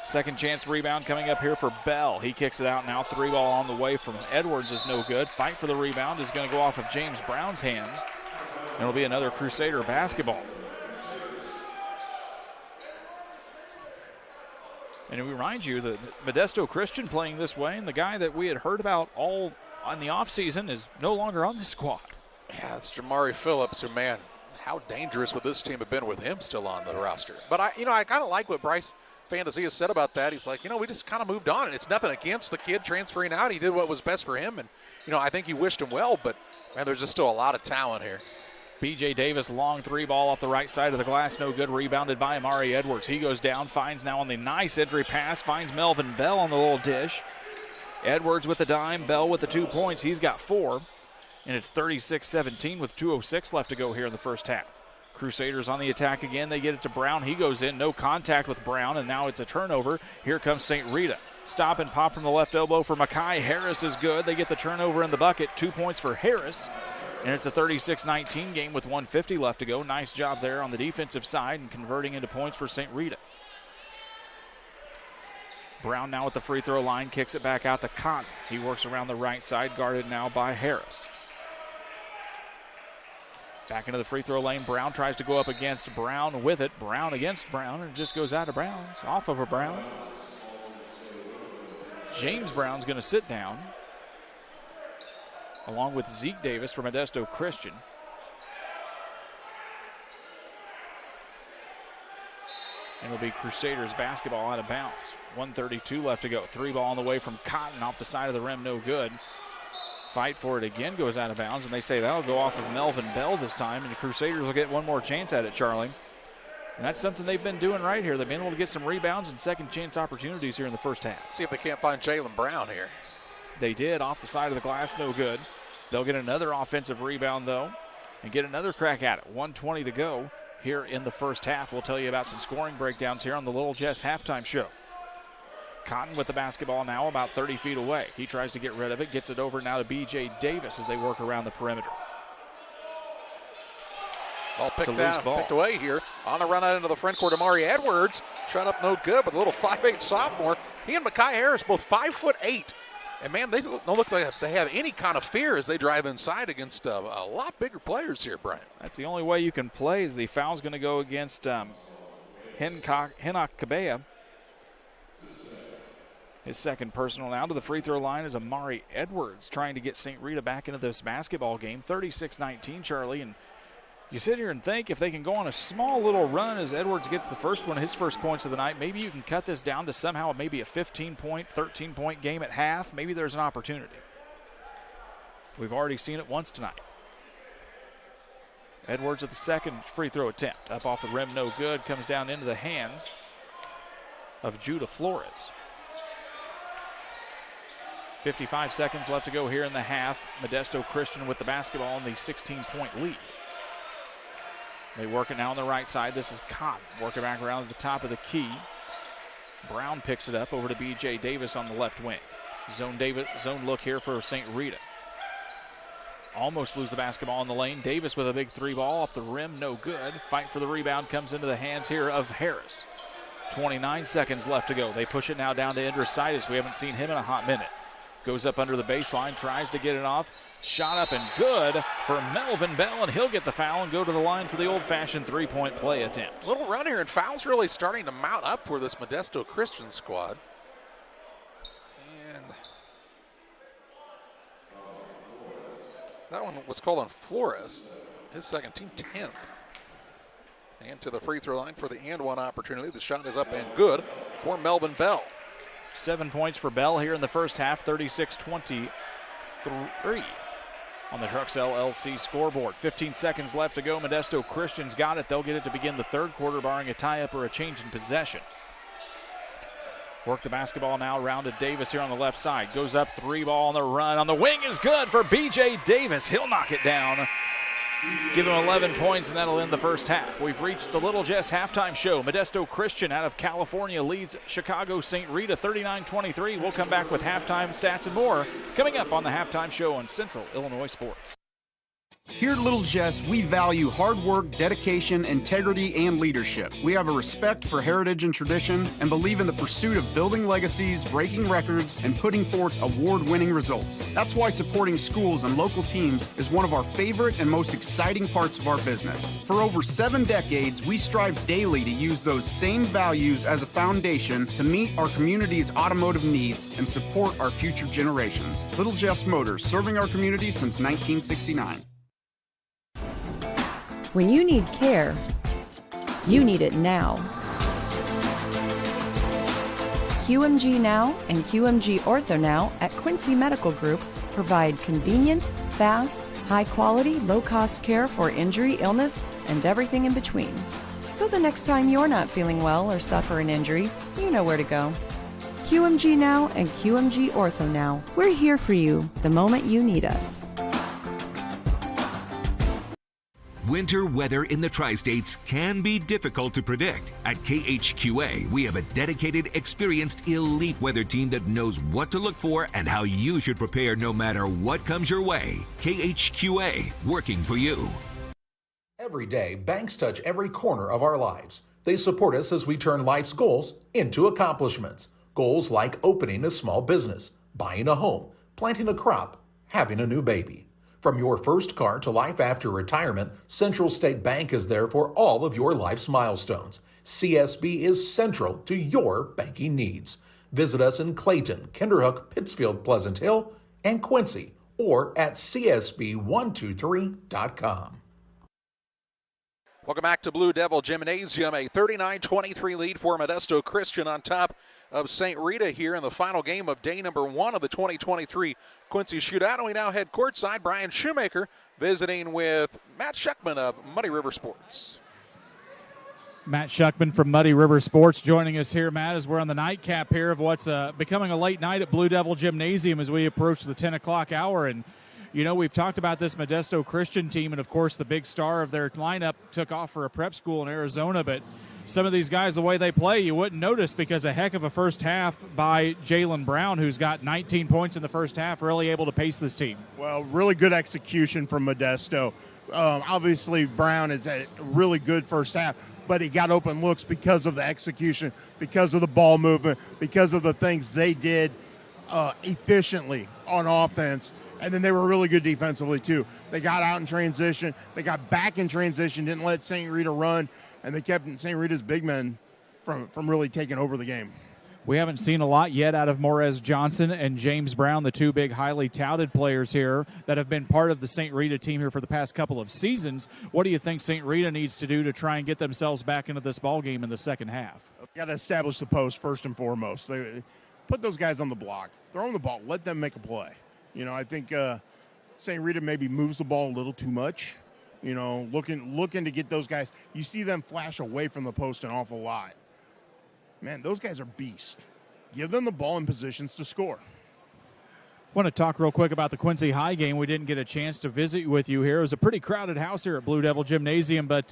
Second chance rebound coming up here for Bell. He kicks it out now. 3 ball on the way from Edwards is no good. Fight for the rebound is going to go off of James Brown's hands. And it'll be another Crusader basketball. And we remind you that Modesto Christian playing this way, and the guy that we had heard about all on the offseason is no longer on the squad. Yeah, it's Jamari Phillips, who, man, how dangerous would this team have been with him still on the roster? But I kind of like what Bryce Fantasia said about that. He's like, we just kind of moved on, and it's nothing against the kid transferring out. He did what was best for him, and I think he wished him well. But man, there's just still a lot of talent here. B.J. Davis, long 3 ball off the right side of the glass. No good. Rebounded by Amari Edwards. He goes down, finds now on the nice entry pass, finds Melvin Bell on the little dish. Edwards with the dime, Bell with the 2 points. He's got 4. And it's 36-17 with 2:06 left to go here in the first half. Crusaders on the attack again. They get it to Brown. He goes in. No contact with Brown, and now it's a turnover. Here comes St. Rita. Stop and pop from the left elbow for Mekhi Harris is good. They get the turnover in the bucket. 2 points for Harris. And it's a 36-19 game with 1:50 left to go. Nice job there on the defensive side and converting into points for St. Rita. Brown now at the free throw line, kicks it back out to Cotton. He works around the right side, guarded now by Harris. Back into the free throw lane. Brown tries to go up against Brown with it. Brown against Brown, and it just goes out of bounds. Off of a Brown. James Brown's going to sit down, along with Zeke Davis from Modesto Christian. And it'll be Crusaders basketball out of bounds. 1:32 left to go. 3 ball on the way from Cotton off the side of the rim, no good. Fight for it again, goes out of bounds, and they say that'll go off of Melvin Bell this time, and the Crusaders will get one more chance at it, Charlie. And that's something they've been doing right here. They've been able to get some rebounds and second chance opportunities here in the first half. See if they can't find Jalen Brown here. They did, off the side of the glass, no good. They'll get another offensive rebound, though, and get another crack at it. 1:20 to go. here in the first half. We'll tell you about some scoring breakdowns here on the Little Jess halftime show. Cotton with the basketball now about 30 feet away. He tries to get rid of it, gets it over now to B.J. Davis as they work around the perimeter. Ball picked away here. On the run out into the front court, Amari Edwards. Shot up no good, but a little 5'8" sophomore. He and Mekhi Harris both 5'8". And, man, they don't look like they have any kind of fear as they drive inside against a lot bigger players here, Brian. That's the only way you can play is the foul's going to go against Henok Kabea. His second personal now. To the free throw line is Amari Edwards trying to get St. Rita back into this basketball game. 36-19, Charlie. And you sit here and think if they can go on a small little run as Edwards gets the first one, his first points of the night, maybe you can cut this down to somehow maybe a 15-point, 13-point game at half. Maybe there's an opportunity. We've already seen it once tonight. Edwards at the second free throw attempt. Up off the rim, no good. Comes down into the hands of Judah Flores. 55 seconds left to go here in the half. Modesto Christian with the basketball in the 16-point lead. They work it now on the right side. This is Cotton working back around at the top of the key. Brown picks it up over to B.J. Davis on the left wing. Zone look here for St. Rita. Almost lose the basketball in the lane. Davis with a big three ball off the rim, no good. Fight for the rebound comes into the hands here of Harris. 29 seconds left to go. They push it now down to Indra-Sitis. We haven't seen him in a hot minute. Goes up under the baseline, tries to get it off. Shot up and good for Melvin Bell, and he'll get the foul and go to the line for the old-fashioned three-point play attempt. Little run here, and fouls really starting to mount up for this Modesto Christian squad. And that one was called on Flores, his second team 10th. And to the free throw line for the and one opportunity. The shot is up and good for Melvin Bell. 7 points for Bell here in the first half, 36-23 on the Trucks LLC scoreboard. 15 seconds left to go. Modesto Christian's got it. They'll get it to begin the third quarter, barring a tie-up or a change in possession. Work the basketball now around to Davis here on the left side. Goes up, three ball on the run. On the wing is good for B.J. Davis. He'll knock it down. Give him 11 points, and that'll end the first half. We've reached the Little Jess halftime show. Modesto Christian out of California leads Chicago St. Rita 39-23. We'll come back with halftime stats and more coming up on the halftime show on Central Illinois Sports. Here at Little Jess, we value hard work, dedication, integrity, and leadership. We have a respect for heritage and tradition and believe in the pursuit of building legacies, breaking records, and putting forth award-winning results. That's why supporting schools and local teams is one of our favorite and most exciting parts of our business. For over 7 decades, we strive daily to use those same values as a foundation to meet our community's automotive needs and support our future generations. Little Jess Motors, serving our community since 1969. When you need care, you need it now. QMG Now and QMG Ortho Now at Quincy Medical Group provide convenient, fast, high-quality, low-cost care for injury, illness, and everything in between. So the next time you're not feeling well or suffer an injury, you know where to go. QMG Now and QMG Ortho Now. We're here for you the moment you need us. Winter weather in the Tri-States can be difficult to predict. At KHQA, we have a dedicated, experienced, elite weather team that knows what to look for and how you should prepare no matter what comes your way. KHQA, working for you. Every day, banks touch every corner of our lives. They support us as we turn life's goals into accomplishments. Goals like opening a small business, buying a home, planting a crop, having a new baby. From your first car to life after retirement, Central State Bank is there for all of your life's milestones. CSB is central to your banking needs. Visit us in Clayton, Kinderhook, Pittsfield, Pleasant Hill, and Quincy, or at csb123.com. Welcome back to Blue Devil Gymnasium. A 39-23 lead for Modesto Christian on top of St. Rita here in the final game of day number 1 of the 2023 Quincy Shootout. And we now head courtside. Brian Shoemaker visiting with Matt Schuckman of Muddy River Sports. Matt Schuckman from Muddy River Sports joining us here, Matt, as we're on the nightcap here of what's becoming a late night at Blue Devil Gymnasium as we approach the 10 o'clock hour. And You know, we've talked about this Modesto Christian team, and of course the big star of their lineup took off for a prep school in Arizona, but some of these guys, the way they play, you wouldn't notice because a heck of a first half by Jalen Brown, who's got 19 points in the first half, really able to pace this team. Well, really good execution from Modesto. Obviously, Brown is a really good first half, but he got open looks because of the execution, because of the ball movement, because of the things they did efficiently on offense. And then they were really good defensively, too. They got out in transition. They got back in transition, didn't let St. Rita run, and they kept St. Rita's big men from really taking over the game. We haven't seen a lot yet out of Morez Johnson and James Brown, the two big highly touted players here that have been part of the St. Rita team here for the past couple of seasons. What do you think St. Rita needs to do to try and get themselves back into this ball game in the second half? Got to establish the post first and foremost. They put those guys on the block. Throw them the ball. Let them make a play. You know, I think St. Rita maybe moves the ball a little too much. You know, looking to get those guys. You see them flash away from the post an awful lot. Man, those guys are beasts. Give them the ball in positions to score. Want to talk real quick about the Quincy High game. We didn't get a chance to visit with you here. It was a pretty crowded house here at Blue Devil Gymnasium, but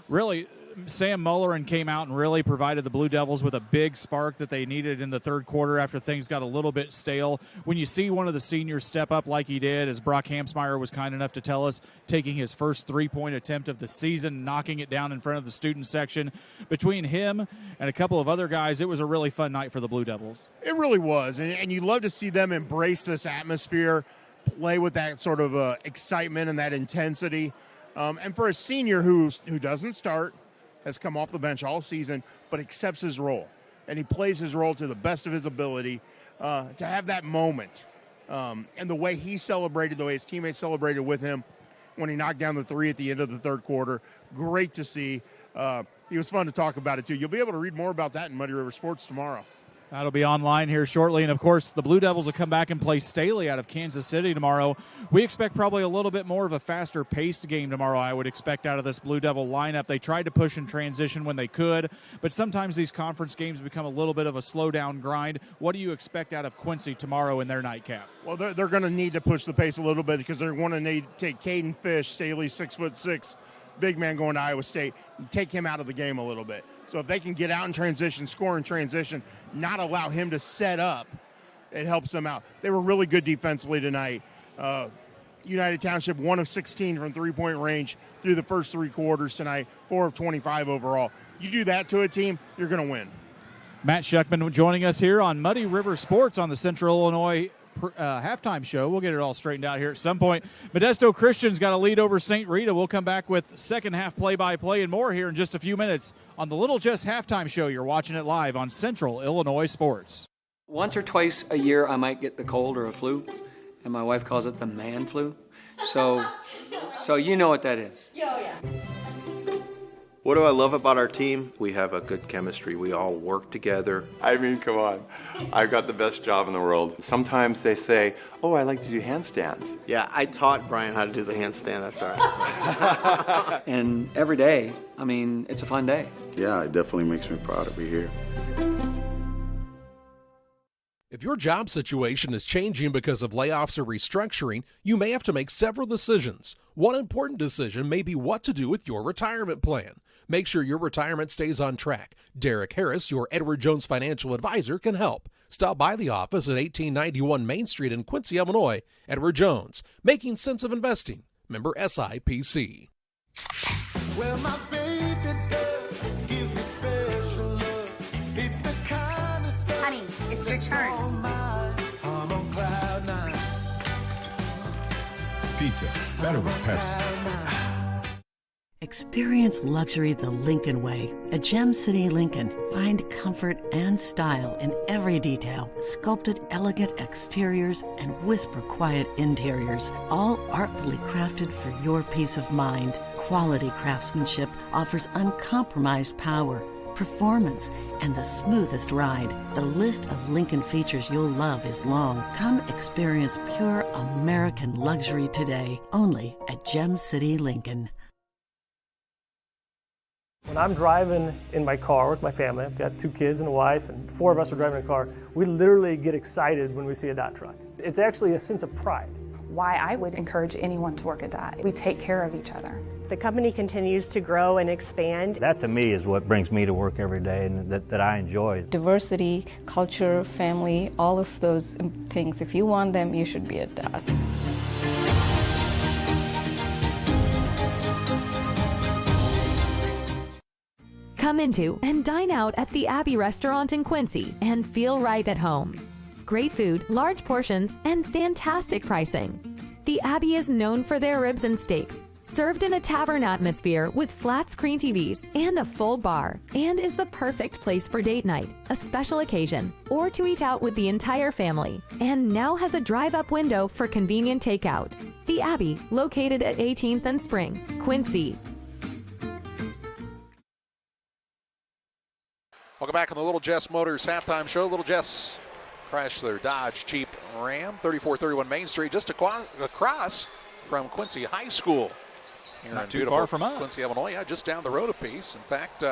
really Sam Mullerin came out and really provided the Blue Devils with a big spark that they needed in the third quarter after things got a little bit stale. When you see one of the seniors step up like he did, as Brock Hamsmeyer was kind enough to tell us, taking his first three-point attempt of the season, knocking it down in front of the student section, between him and a couple of other guys, it was a really fun night for the Blue Devils. It really was, and you love to see them embrace this atmosphere, play with that sort of excitement and that intensity. And for a senior who doesn't start, has come off the bench all season, but accepts his role. And he plays his role to the best of his ability. To have that moment and the way he celebrated, the way his teammates celebrated with him when he knocked down the three at the end of the third quarter, great to see. It was fun to talk about it, too. You'll be able to read more about that in Muddy River Sports tomorrow. That'll be online here shortly. And, of course, the Blue Devils will come back and play Staley out of Kansas City tomorrow. We expect probably a little bit more of a faster-paced game tomorrow, I would expect, out of this Blue Devil lineup. They tried to push in transition when they could, but sometimes these conference games become a little bit of a slow-down grind. What do you expect out of Quincy tomorrow in their nightcap? Well, they're going to need to push the pace a little bit because they're going to need to take Caden Fish, Staley's 6'6", big man going to Iowa State, and take him out of the game a little bit. So if they can get out in transition, score in transition, not allow him to set up, it helps them out. They were really good defensively tonight. United Township, 1 of 16 from three-point range through the first three quarters tonight, 4 of 25 overall. You do that to a team, you're going to win. Matt Shuckman joining us here on Muddy River Sports on the Central Illinois halftime show. We'll get it all straightened out here at some point. Modesto Christian's got a lead over St. Rita. We'll come back with second half play-by-play and more here in just a few minutes on the Little Jess halftime show. You're watching it live on Central Illinois Sports. Once or twice a year I might get the cold or a flu, and my wife calls it the man flu. So you know what that is. Yeah. What do I love about our team? We have a good chemistry. We all work together. I mean, come on. I've got the best job in the world. Sometimes they say, oh, I like to do handstands. Yeah, I taught Brian how to do the handstand. That's all right. And every day, I mean, it's a fun day. Yeah, it definitely makes me proud to be here. If your job situation is changing because of layoffs or restructuring, you may have to make several decisions. One important decision may be what to do with your retirement plan. Make sure your retirement stays on track. Derek Harris, your Edward Jones financial advisor, can help. Stop by the office at 1891 Main Street in Quincy, Illinois. Edward Jones, making sense of investing. Member SIPC. Well, my baby girl gives me special love. It's the kind of stuff. Honey, it's your turn. I'm on cloud nine. Pizza, better with Pepsi. Experience luxury the Lincoln way. At Gem City Lincoln, find comfort and style in every detail. Sculpted elegant exteriors and whisper quiet interiors, all artfully crafted for your peace of mind. Quality craftsmanship offers uncompromised power, performance, and the smoothest ride. The list of Lincoln features you'll love is long. Come experience pure American luxury today, only at Gem City Lincoln. When I'm driving in my car with my family, I've got 2 kids and a wife, and 4 of us are driving a car, we literally get excited when we see a Dot truck. It's actually a sense of pride. why I would encourage anyone to work at Dye. We take care of each other. The company continues to grow and expand. That to me is what brings me to work every day and that I enjoy. Diversity, culture, family, all of those things, if you want them, you should be at Dye. Come into and dine out at the Abbey Restaurant in Quincy and feel right at home. Great food, large portions, and fantastic pricing. The Abbey is known for their ribs and steaks, served in a tavern atmosphere with flat screen TVs and a full bar, and is the perfect place for date night, a special occasion, or to eat out with the entire family, and now has a drive-up window for convenient takeout. The Abbey, located at 18th and Spring, Quincy. Welcome back on the Little Jess Motors halftime show. Little Jess crashed their Dodge Jeep Ram, 3431 Main Street, just across from Quincy High School. Here Not in too far from us. Quincy, Illinois. Yeah, just down the road a piece. In fact,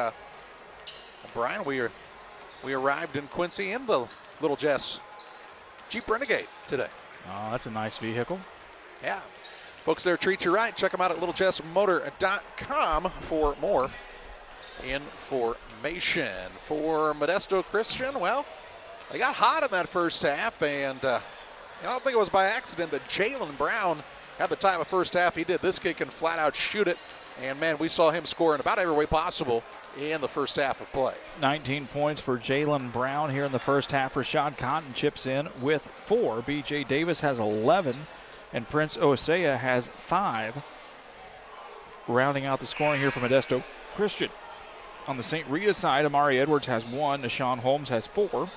Brian, we arrived in Quincy in the Little Jess Jeep Renegade today. Oh, that's a nice vehicle. Yeah. Folks there treat you right. Check them out at littlejessmotor.com for more information. For Modesto Christian, well, they got hot in that first half, and I don't think it was by accident that Jalen Brown had the type of first half he did. This kid can flat out shoot it, and man, we saw him score in about every way possible in the first half of play. 19 points for Jalen Brown here in the first half. Rashad Cotton chips in with 4. B.J. Davis has 11, and Prince Osea has 5. Rounding out the scoring here for Modesto Christian. On the St. Rita side, Amari Edwards has 1. Nashawn Holmes has 4.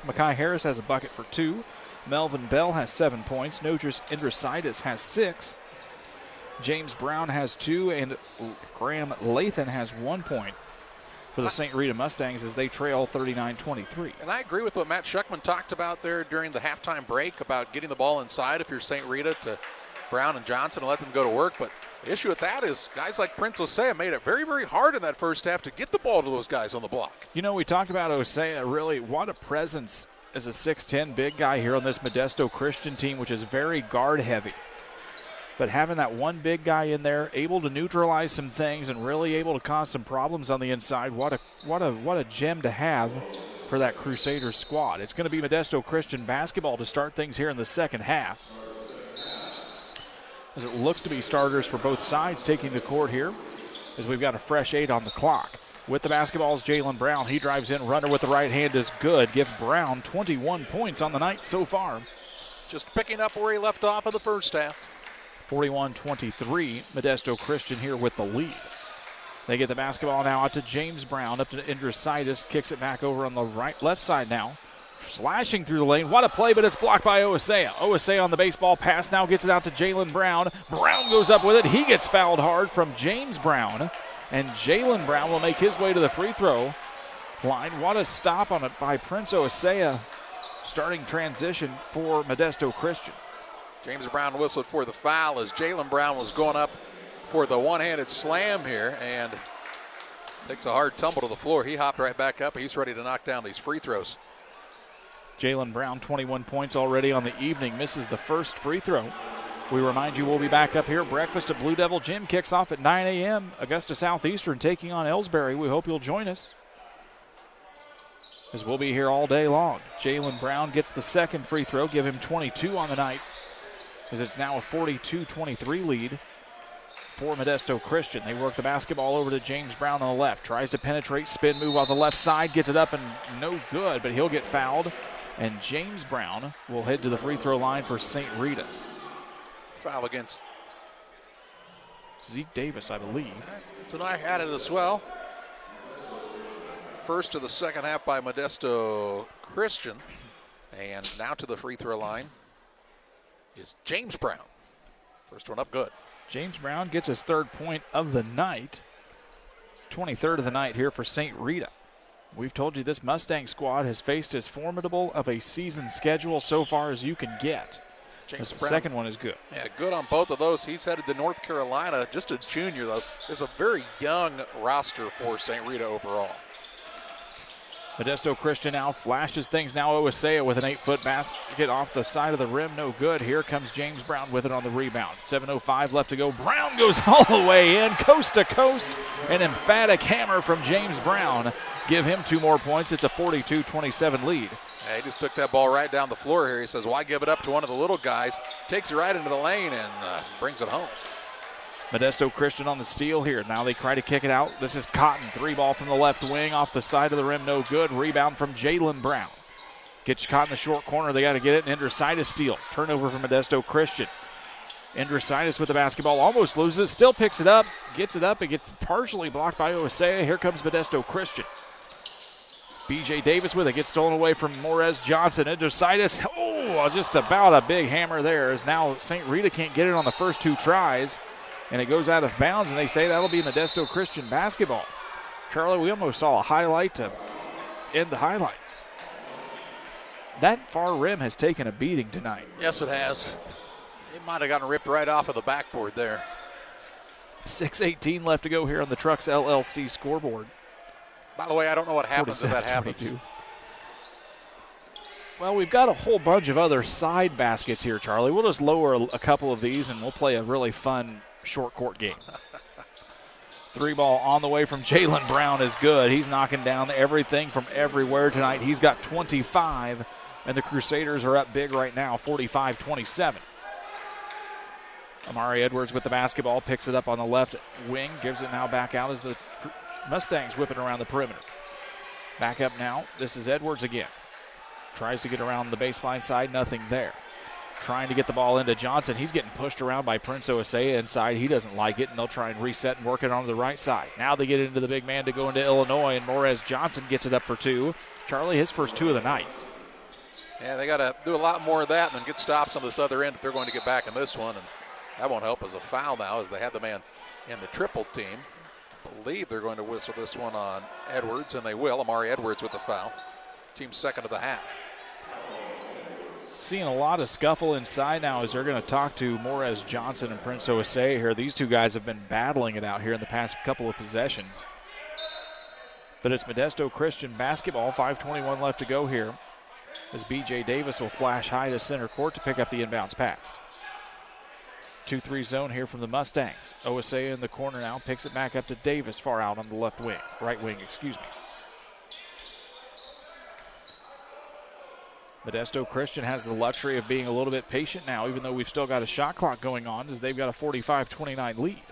Makai Harris has a bucket for 2. Melvin Bell has 7 points. Nodris Indrasitis has 6. James Brown has 2. And Graham Lathan has 1 point for the St. Rita Mustangs as they trail 39-23. And I agree with what Matt Schuckman talked about there during the halftime break about getting the ball inside if you're St. Rita to Brown and Johnson and let them go to work. But the issue with that is guys like Prince Osea made it very, very hard in that first half to get the ball to those guys on the block. You know, we talked about Osea, really, what a presence as a 6'10 big guy here on this Modesto Christian team, which is very guard heavy. But having that one big guy in there, able to neutralize some things and really able to cause some problems on the inside, what a gem to have for that Crusaders squad. It's going to be Modesto Christian basketball to start things here in the second half, as it looks to be starters for both sides taking the court here, as we've got a fresh 8 on the clock. With the basketball is Jalen Brown. He drives in. Runner with the right hand is good. Give Brown 21 points on the night so far. Just picking up where he left off in the first half. 41-23, Modesto Christian here with the lead. They get the basketball now out to James Brown, up to Indrasitis, kicks it back over on the left side now. Slashing through the lane. What a play, but it's blocked by Osea. Osea on the baseball pass now gets it out to Jalen Brown. Brown goes up with it. He gets fouled hard from James Brown. And Jalen Brown will make his way to the free throw line. What a stop on it by Prince Osea. Starting transition for Modesto Christian. James Brown whistled for the foul as Jalen Brown was going up for the one-handed slam here and takes a hard tumble to the floor. He hopped right back up. He's ready to knock down these free throws. Jalen Brown, 21 points already on the evening, misses the first free throw. We remind you we'll be back up here. Breakfast at Blue Devil Gym kicks off at 9 a.m. Augusta Southeastern taking on Ellsbury. We hope you'll join us, as we'll be here all day long. Jalen Brown gets the second free throw, give him 22 on the night, as it's now a 42-23 lead for Modesto Christian. They work the basketball over to James Brown on the left. Tries to penetrate, spin move on the left side, gets it up and no good, but he'll get fouled. And James Brown will head to the free throw line for St. Rita. Foul against Zeke Davis, I believe. Tonight had it as well. First of the second half by Modesto Christian. And now to the free throw line is James Brown. First one up good. James Brown gets his 3rd point of the night. 23rd of the night here for St. Rita. We've told you this Mustang squad has faced as formidable of a season schedule so far as you can get. The second one is good. Yeah, good on both of those. He's headed to North Carolina, just a junior, though. There's a very young roster for St. Rita overall. Modesto Christian now flashes things. Now Osea with an 8-foot basket off the side of the rim. No good. Here comes James Brown with it on the rebound. 7:05 left to go. Brown goes all the way in, coast to coast. An emphatic hammer from James Brown. Give him 2 more points. It's a 42-27 lead. Yeah, he just took that ball right down the floor here. He says, why give it up to one of the little guys? Takes it right into the lane and brings it home. Modesto Christian on the steal here. Now they try to kick it out. This is Cotton. 3-ball from the left wing off the side of the rim. No good. Rebound from Jalen Brown. Gets caught in the short corner. They got to get it. And Andrositis steals. Turnover from Modesto Christian. Andrositis with the basketball. Almost loses it. Still picks it up. Gets it up. It gets partially blocked by Osea. Here comes Modesto Christian. B.J. Davis with it. Gets stolen away from Morez Johnson. Andrositis. Oh, just about a big hammer there. As now St. Rita can't get it on the first 2 tries. And it goes out of bounds, and they say that'll be Modesto Christian basketball. Charlie, we almost saw a highlight to end the highlights. That far rim has taken a beating tonight. Yes, it has. It might have gotten ripped right off of the backboard there. 6:18 left to go here on the Trucks LLC scoreboard. By the way, I don't know what happens if that happens. 22. Well, we've got a whole bunch of other side baskets here, Charlie. We'll just lower a couple of these, and we'll play a really fun short court game. 3-ball on the way from Jalen Brown is good. He's knocking down everything from everywhere tonight. He's got 25, and the Crusaders are up big right now, 45-27. Amari Edwards with the basketball, picks it up on the left wing, gives it now back out as the Mustangs whip it around the perimeter. Back up now. This is Edwards again. Tries to get around the baseline side, nothing there. Trying to get the ball into Johnson. He's getting pushed around by Prince Osea inside. He doesn't like it, and they'll try and reset and work it on the right side. Now they get into the big man to go into Illinois, and Morez Johnson gets it up for 2. Charlie, his first 2 of the night. Yeah, they got to do a lot more of that and then get stops on this other end if they're going to get back in this one. And that won't help as a foul now as they have the man in the triple team. I believe they're going to whistle this one on Edwards, and they will. Amari Edwards with the foul. Team second of the half. Seeing a lot of scuffle inside now as they're going to talk to Morez Johnson and Prince Osea here. These 2 guys have been battling it out here in the past couple of possessions. But it's Modesto Christian basketball. 5:21 left to go here as B.J. Davis will flash high to center court to pick up the inbounds pass. 2-3 zone here from the Mustangs. Osea in the corner now, picks it back up to Davis far out on the left wing, right wing, excuse me. Modesto Christian has the luxury of being a little bit patient now, even though we've still got a shot clock going on, as they've got a 45-29 lead.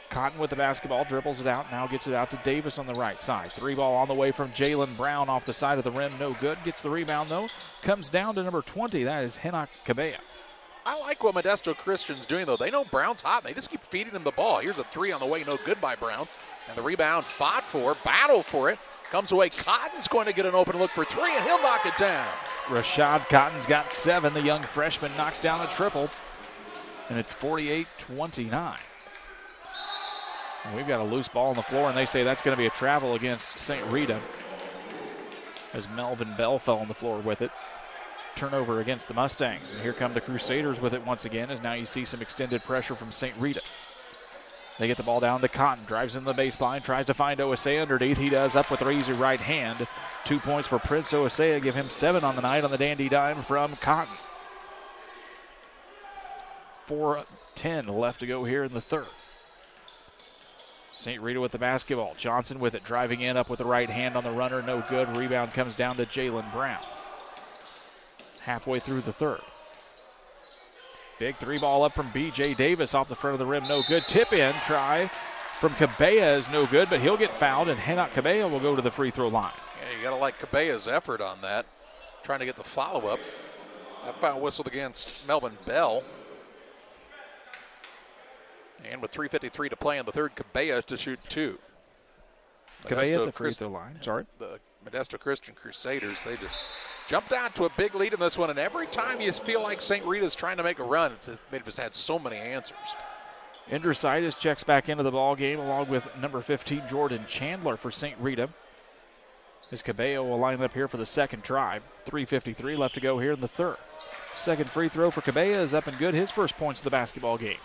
Cotton with the basketball, dribbles it out, now gets it out to Davis on the right side. 3-ball on the way from Jalen Brown off the side of the rim, no good. Gets the rebound, though. Comes down to number 20, that is Henok Cabella. I like what Modesto Christian's doing, though. They know Brown's hot, and they just keep feeding him the ball. Here's a 3 on the way, no good by Brown. And the rebound fought for, battled for it. Comes away, Cotton's going to get an open look for 3, and he'll knock it down. Rashad Cotton's got 7. The young freshman knocks down a triple, and it's 48-29. And we've got a loose ball on the floor, and they say that's going to be a travel against St. Rita as Melvin Bell fell on the floor with it. Turnover against the Mustangs, and here come the Crusaders with it once again, as now you see some extended pressure from St. Rita. They get the ball down to Cotton, drives in the baseline, tries to find Osea underneath. He does, up with the easy right hand. 2 points for Prince Osea, give him 7 on the night on the dandy dime from Cotton. 4:10 left to go here in the third. St. Rita with the basketball. Johnson with it, driving in, up with the right hand on the runner, no good. Rebound comes down to Jalen Brown. Halfway through the third. Big 3-ball up from B.J. Davis off the front of the rim, no good. Tip in, try from Cabella is no good, but he'll get fouled, and Henok Cabella will go to the free throw line. Yeah, you got to like Cabella's effort on that, trying to get the follow-up. That foul whistled against Melvin Bell. And with 3:53 to play in the third, Cabella to shoot 2. Cabella at the free throw line, sorry. The Modesto Christian Crusaders, they just jumped out to a big lead in this one, and every time you feel like St. Rita's trying to make a run, they've just had so many answers. Andrositis checks back into the ball game along with number 15, Jordan Chandler for St. Rita. As Cabello will line up here for the second try. 3:53 left to go here in the third. Second free throw for Cabella is up and good. His first points of the basketball game.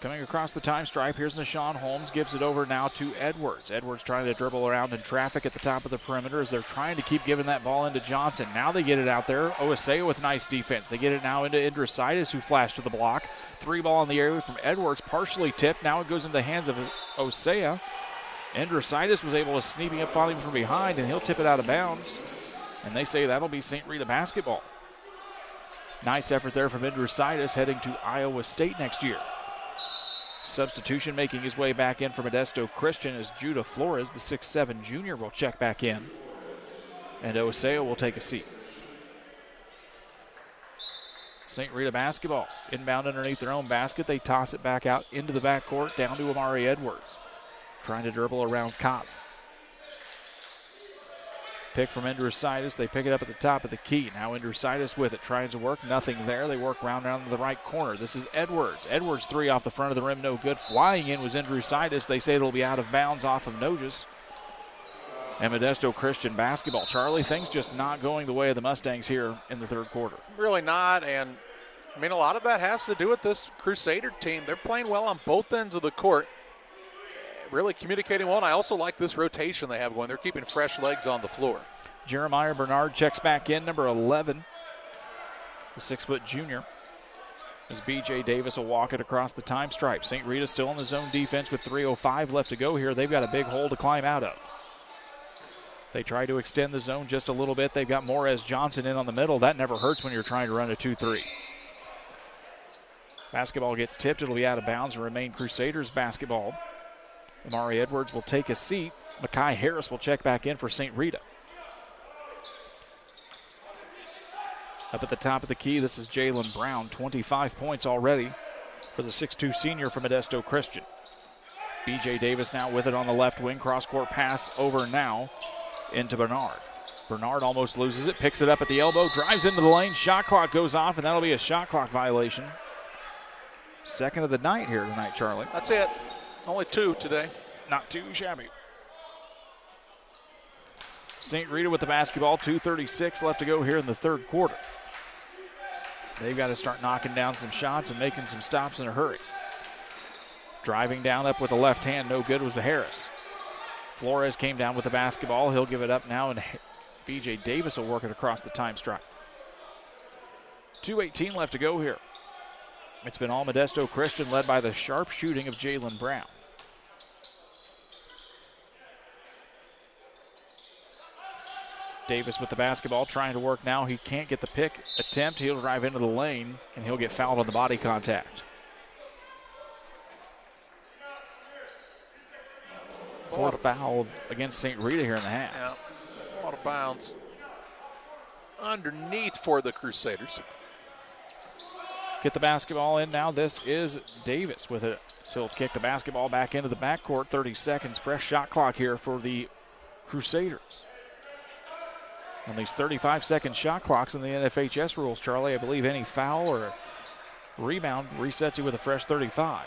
Coming across the time stripe, here's Nishawn Holmes, gives it over now to Edwards. Edwards trying to dribble around in traffic at the top of the perimeter as they're trying to keep giving that ball into Johnson. Now they get it out there. Osea with nice defense. They get it now into Indrositis, who flashed to the block. 3 ball in the area from Edwards, partially tipped. Now it goes into the hands of Osea. Indrositis was able to sneak up on him from behind, and he'll tip it out of bounds. And they say that'll be St. Rita basketball. Nice effort there from Indrositis, heading to Iowa State next year. Substitution making his way back in for Modesto Christian as Judah Flores, the 6'7 junior, will check back in. And Osea will take a seat. St. Rita basketball. Inbound underneath their own basket. They toss it back out into the backcourt, down to Amari Edwards. Trying to dribble around Cotton. Pick from Indrositis. They pick it up at the top of the key. Now Indrositis with it, trying to work. Nothing there. They work round to the right corner. This is Edwards. Edwards 3 off the front of the rim, no good. Flying in was Indrositis. They say it'll be out of bounds off of Noges. And Modesto Christian basketball. Charlie, things just not going the way of the Mustangs here in the third quarter. Really not, and I mean, a lot of that has to do with this Crusader team. They're playing well on both ends of the court. Really communicating well, and I also like this rotation they have going. They're keeping fresh legs on the floor. Jeremiah Bernard checks back in, number 11, the 6' junior, as B.J. Davis will walk it across the time stripe. St. Rita still in the zone defense with 3:05 left to go here. They've got a big hole to climb out of. They try to extend the zone just a little bit. They've got Morez Johnson in on the middle. That never hurts when you're trying to run a 2-3. Basketball gets tipped. It'll be out of bounds and remain Crusaders basketball. Amari Edwards will take a seat. Makai Harris will check back in for St. Rita. Up at the top of the key, this is Jalen Brown. 25 points already for the 6'2 senior from Modesto Christian. B.J. Davis now with it on the left wing. Cross-court pass over now into Bernard. Bernard almost loses it, picks it up at the elbow, drives into the lane. Shot clock goes off, and that'll be a shot clock violation. Second of the night here tonight, Charlie. That's it. Only 2 today. Not too shabby. St. Rita with the basketball. 2:36 left to go here in the third quarter. They've got to start knocking down some shots and making some stops in a hurry. Driving down up with the left hand, no good was to Harris. Flores came down with the basketball. He'll give it up now, and B.J. Davis will work it across the time stripe. 2:18 left to go here. It's been all Modesto Christian, led by the sharp shooting of Jalen Brown. Davis with the basketball, trying to work now. He can't get the pick attempt. He'll drive into the lane, and he'll get fouled on the body contact. Fourth foul against St. Rita here in the half. Yeah, out of bounds. Underneath for the Crusaders. Get the basketball in now. This is Davis with it. So he'll kick the basketball back into the backcourt. 30 seconds. Fresh shot clock here for the Crusaders. On these 35-second shot clocks in the NFHS rules, Charlie, I believe any foul or rebound resets you with a fresh 35.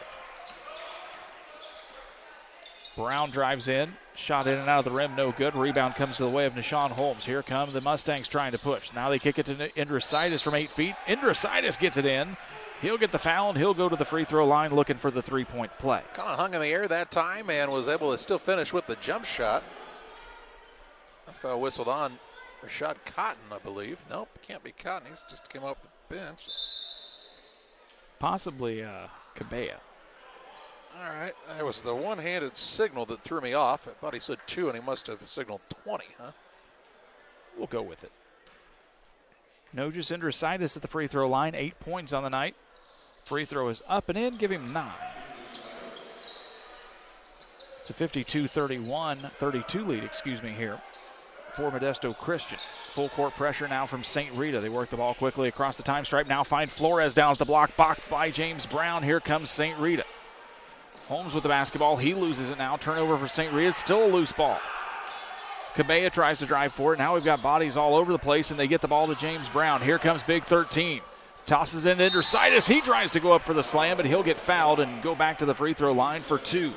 Brown drives in. Shot in and out of the rim, no good. Rebound comes to the way of Nishawn Holmes. Here come the Mustangs trying to push. Now they kick it to Indrositis from 8 feet. Indrositis gets it in. He'll get the foul, and he'll go to the free throw line looking for the three-point play. Kind of hung in the air that time and was able to still finish with the jump shot. Whistled on Rashad Cotton, I believe. Nope, can't be Cotton. He's just came off the bench. Possibly Cabea. All right, that was the one-handed signal that threw me off. I thought he said 2, and he must have signaled 20, huh? We'll go with it. Noges Indrositis at the free throw line, 8 points on the night. Free throw is up and in, give him 9. It's a 52-32 lead, here for Modesto Christian. Full court pressure now from St. Rita. They work the ball quickly across the time stripe. Now find Flores down at the block, blocked by James Brown. Here comes St. Rita. Holmes with the basketball. He loses it now. Turnover for St. Rita. It's still a loose ball. Cabea tries to drive for it. Now we've got bodies all over the place, and they get the ball to James Brown. Here comes Big 13. Tosses in Indrositis. He tries to go up for the slam, but he'll get fouled and go back to the free throw line for 2.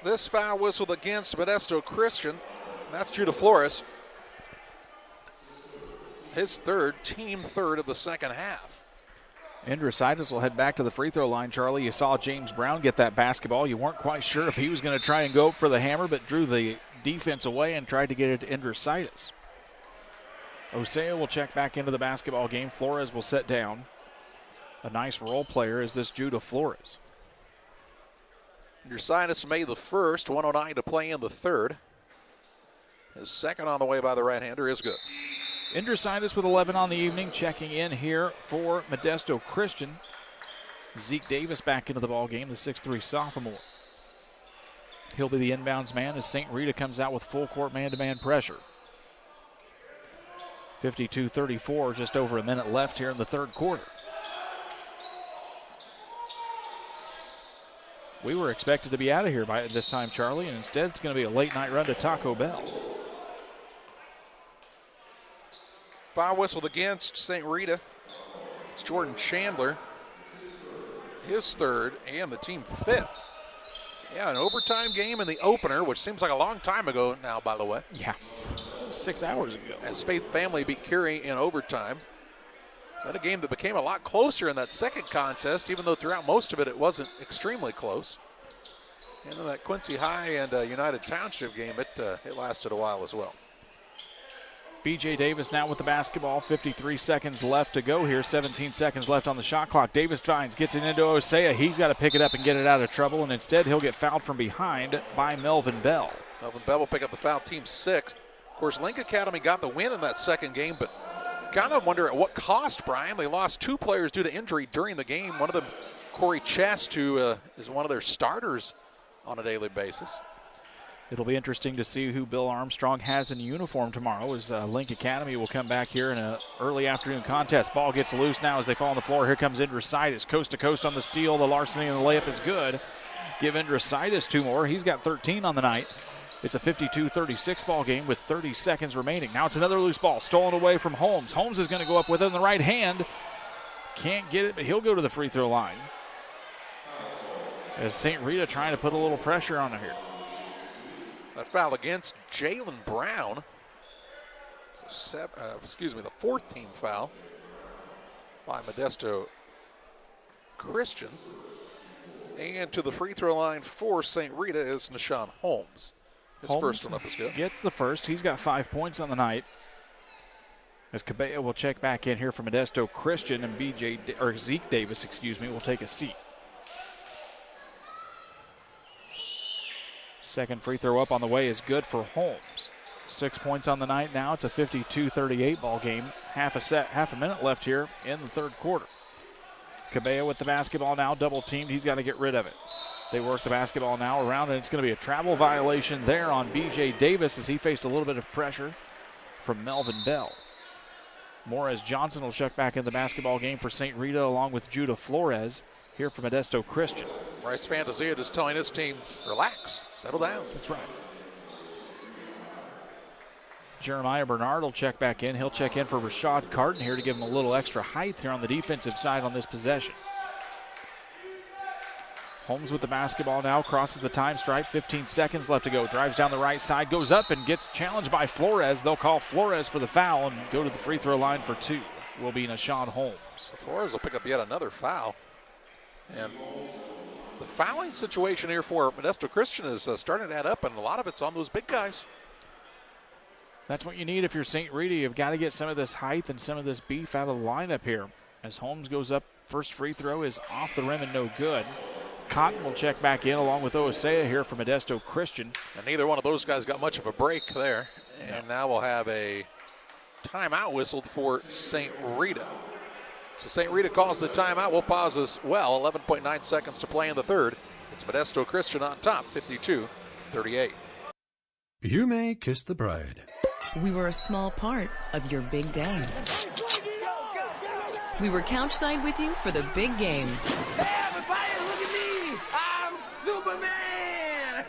This foul whistled against Modesto Christian. That's Judah Flores. His third, team third of the second half. Andrositis will head back to the free throw line, Charlie. You saw James Brown get that basketball. You weren't quite sure if he was going to try and go for the hammer, but drew the defense away and tried to get it to Andrositis. Osea will check back into the basketball game. Flores will sit down. A nice role player is this Judah Flores. Andrositis made the first, 1:09 to play in the third. His second on the way by the right-hander is good. Andrositis with 11 on the evening, checking in here for Modesto Christian. Zeke Davis back into the ball game, the 6'3 sophomore. He'll be the inbounds man as St. Rita comes out with full court man-to-man pressure. 52-34, just over a minute left here in the third quarter. We were expected to be out of here by this time, Charlie, and instead it's going to be a late night run to Taco Bell. Foul whistled against St. Rita. It's Jordan Chandler, his third and the team fifth. Yeah, an overtime game in the opener, which seems like a long time ago now, by the way. Yeah, 6 hours ago. As Faith Family beat Curie in overtime. Then a game that became a lot closer in that second contest, even though throughout most of it, it wasn't extremely close. And in that Quincy High and United Township game, it lasted a while as well. B.J. Davis now with the basketball. 53 seconds left to go here. 17 seconds left on the shot clock. Davis finds, gets it into Osea. He's got to pick it up and get it out of trouble, and instead he'll get fouled from behind by Melvin Bell. Melvin Bell will pick up the foul, team sixth. Of course, Link Academy got the win in that second game, but kind of wonder at what cost, Brian. They lost 2 players due to injury during the game. One of them, Corey Chest, who is one of their starters on a daily basis. It'll be interesting to see who Bill Armstrong has in uniform tomorrow as Link Academy will come back here in an early afternoon contest. Ball gets loose now as they fall on the floor. Here comes Andrositis, coast to coast on the steal. The larceny and the layup is good. Give Andrositis 2 more. He's got 13 on the night. It's a 52-36 ball game with 30 seconds remaining. Now it's another loose ball stolen away from Holmes. Holmes is going to go up with it in the right hand. Can't get it, but he'll go to the free throw line. As St. Rita trying to put a little pressure on it here. That foul against Jalen Brown. The 4th team foul by Modesto Christian. And to the free throw line for St. Rita is Nashawn Holmes. His first one up is good. Gets the first. He's got 5 points on the night. As Cabello will check back in here for Modesto Christian, and Zeke Davis, will take a seat. Second free throw up on the way is good for Holmes. 6 points on the night now. It's a 52-38 ball game. Half a minute left here in the third quarter. Cabello with the basketball now, double teamed. He's got to get rid of it. They work the basketball now around, and it's going to be a travel violation there on B.J. Davis as he faced a little bit of pressure from Melvin Bell. Morris Johnson will check back in the basketball game for St. Rita along with Judah Flores here for Modesto Christian. Bryce Fantasia just telling his team, relax, settle down. That's right. Jeremiah Bernard will check back in. He'll check in for Rashad Carton here to give him a little extra height here on the defensive side on this possession. Holmes with the basketball now, crosses the time stripe, 15 seconds left to go. Drives down the right side, goes up and gets challenged by Flores. They'll call Flores for the foul and go to the free throw line for 2. Will be Nashawn Holmes. Flores will pick up yet another foul. And the fouling situation here for Modesto Christian is starting to add up, and a lot of it's on those big guys. That's what you need if you're St. Rita. You've got to get some of this height and some of this beef out of the lineup here. As Holmes goes up, first free throw is off the rim and no good. Cotton will check back in along with Osea here for Modesto Christian. And neither one of those guys got much of a break there. And now we'll have a timeout whistled for St. Rita. So St. Rita calls the timeout. We'll pause as well. 11.9 seconds to play in the third. It's Modesto Christian on top, 52-38. You may kiss the bride. We were a small part of your big day. We were couchside with you for the big game. Hey, everybody, look at me! I'm Superman!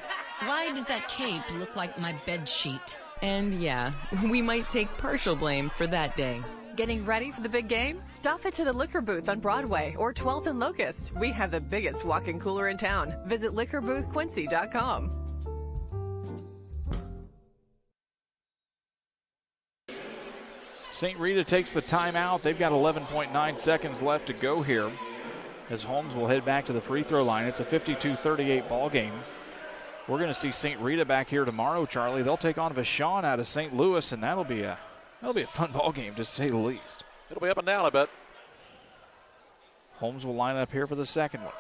Why does that cape look like my bed sheet? And yeah, we might take partial blame for that day. Getting ready for the big game? Stop it to the Liquor Booth on Broadway or 12th and Locust. We have the biggest walk-in cooler in town. Visit liquorboothquincy.com. St. Rita takes the timeout. They've got 11.9 seconds left to go here as Holmes will head back to the free throw line. It's a 52-38 ball game. We're going to see St. Rita back here tomorrow, Charlie. They'll take on Vashon out of St. Louis, and that'll be a fun ball game, to say the least. It'll be up and down, I bet. Holmes will line up here for the second one.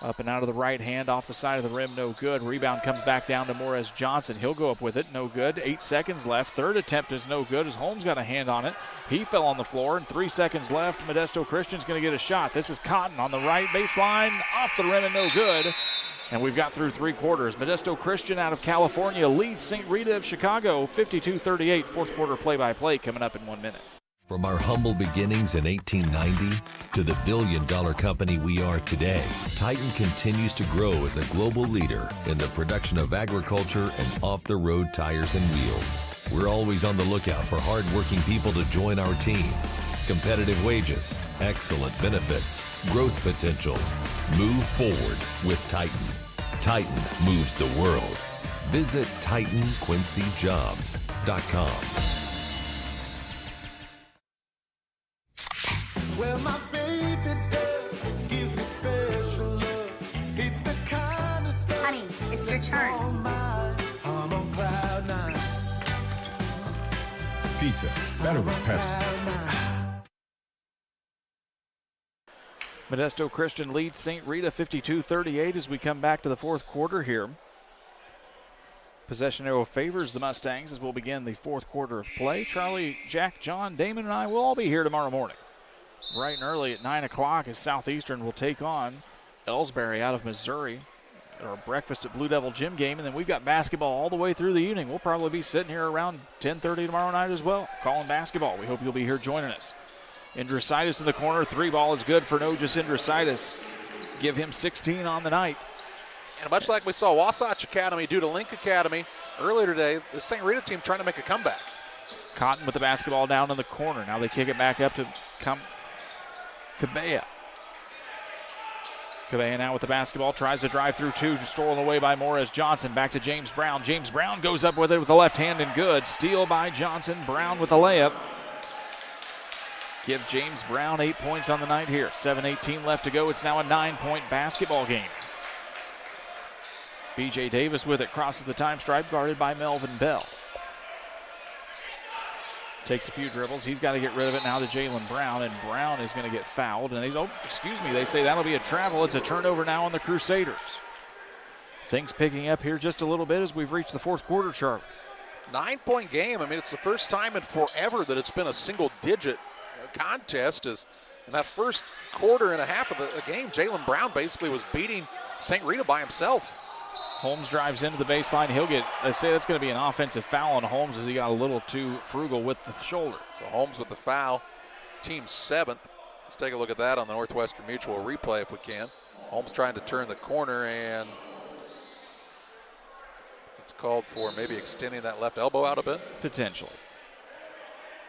Up and out of the right hand, off the side of the rim, no good. Rebound comes back down to Morez Johnson. He'll go up with it, no good. 8 seconds left. Third attempt is no good as Holmes got a hand on it. He fell on the floor, and 3 seconds left. Modesto Christian's going to get a shot. This is Cotton on the right baseline, off the rim and no good. And we've got through 3 quarters. Modesto Christian out of California leads St. Rita of Chicago 52-38. Fourth quarter play-by-play coming up in 1 minute. From our humble beginnings in 1890 to the billion-dollar company we are today, Titan continues to grow as a global leader in the production of agriculture and off-the-road tires and wheels. We're always on the lookout for hard-working people to join our team. Competitive wages, excellent benefits, growth potential. Move forward with Titan. Titan moves the world. Visit TitanQuincyJobs.com. Well, my baby doll gives me special love. It's the kind of stuff. Honey, it's your turn. I'm on cloud 9. Pizza, better with Pepsi. Modesto Christian leads St. Rita 52-38 as we come back to the fourth quarter here. Possession arrow favors the Mustangs as we'll begin the fourth quarter of play. Charlie, Jack, John, Damon, and I will all be here tomorrow morning, bright and early at 9 o'clock, as Southeastern will take on Ellsbury out of Missouri. Our breakfast at Blue Devil Gym game, and then we've got basketball all the way through the evening. We'll probably be sitting here around 10:30 tomorrow night as well, calling basketball. We hope you'll be here joining us. Indrisitis in the corner. 3 ball is good for Nogus Indrisitis. Give him 16 on the night. And much like we saw Wasatch Academy do to Link Academy earlier today, the St. Rita team trying to make a comeback. Cotton with the basketball down in the corner. Now they kick it back up to Cabella. Cabella now with the basketball, tries to drive through 2, stolen away by Morez Johnson. Back to James Brown. James Brown goes up with it with the left hand and good. Steal by Johnson. Brown with the layup. Give James Brown 8 points on the night here. 7:18 left to go. It's now a 9-point basketball game. B.J. Davis with it, crosses the time stripe, guarded by Melvin Bell. Takes a few dribbles. He's got to get rid of it now to Jalen Brown, and Brown is going to get fouled. And they say that'll be a travel. It's a turnover now on the Crusaders. Things picking up here just a little bit as we've reached the fourth quarter, Charlie. 9-point game. I mean, it's the first time in forever that it's been a single-digit contest. As in that first quarter and a half of the game, Jalen Brown basically was beating St. Rita by himself. Holmes drives into the baseline. They say that's going to be an offensive foul on Holmes as he got a little too frugal with the shoulder. So Holmes with the foul, team 7th. Let's take a look at that on the Northwestern Mutual replay if we can. Holmes trying to turn the corner, and it's called for maybe extending that left elbow out a bit. Potentially.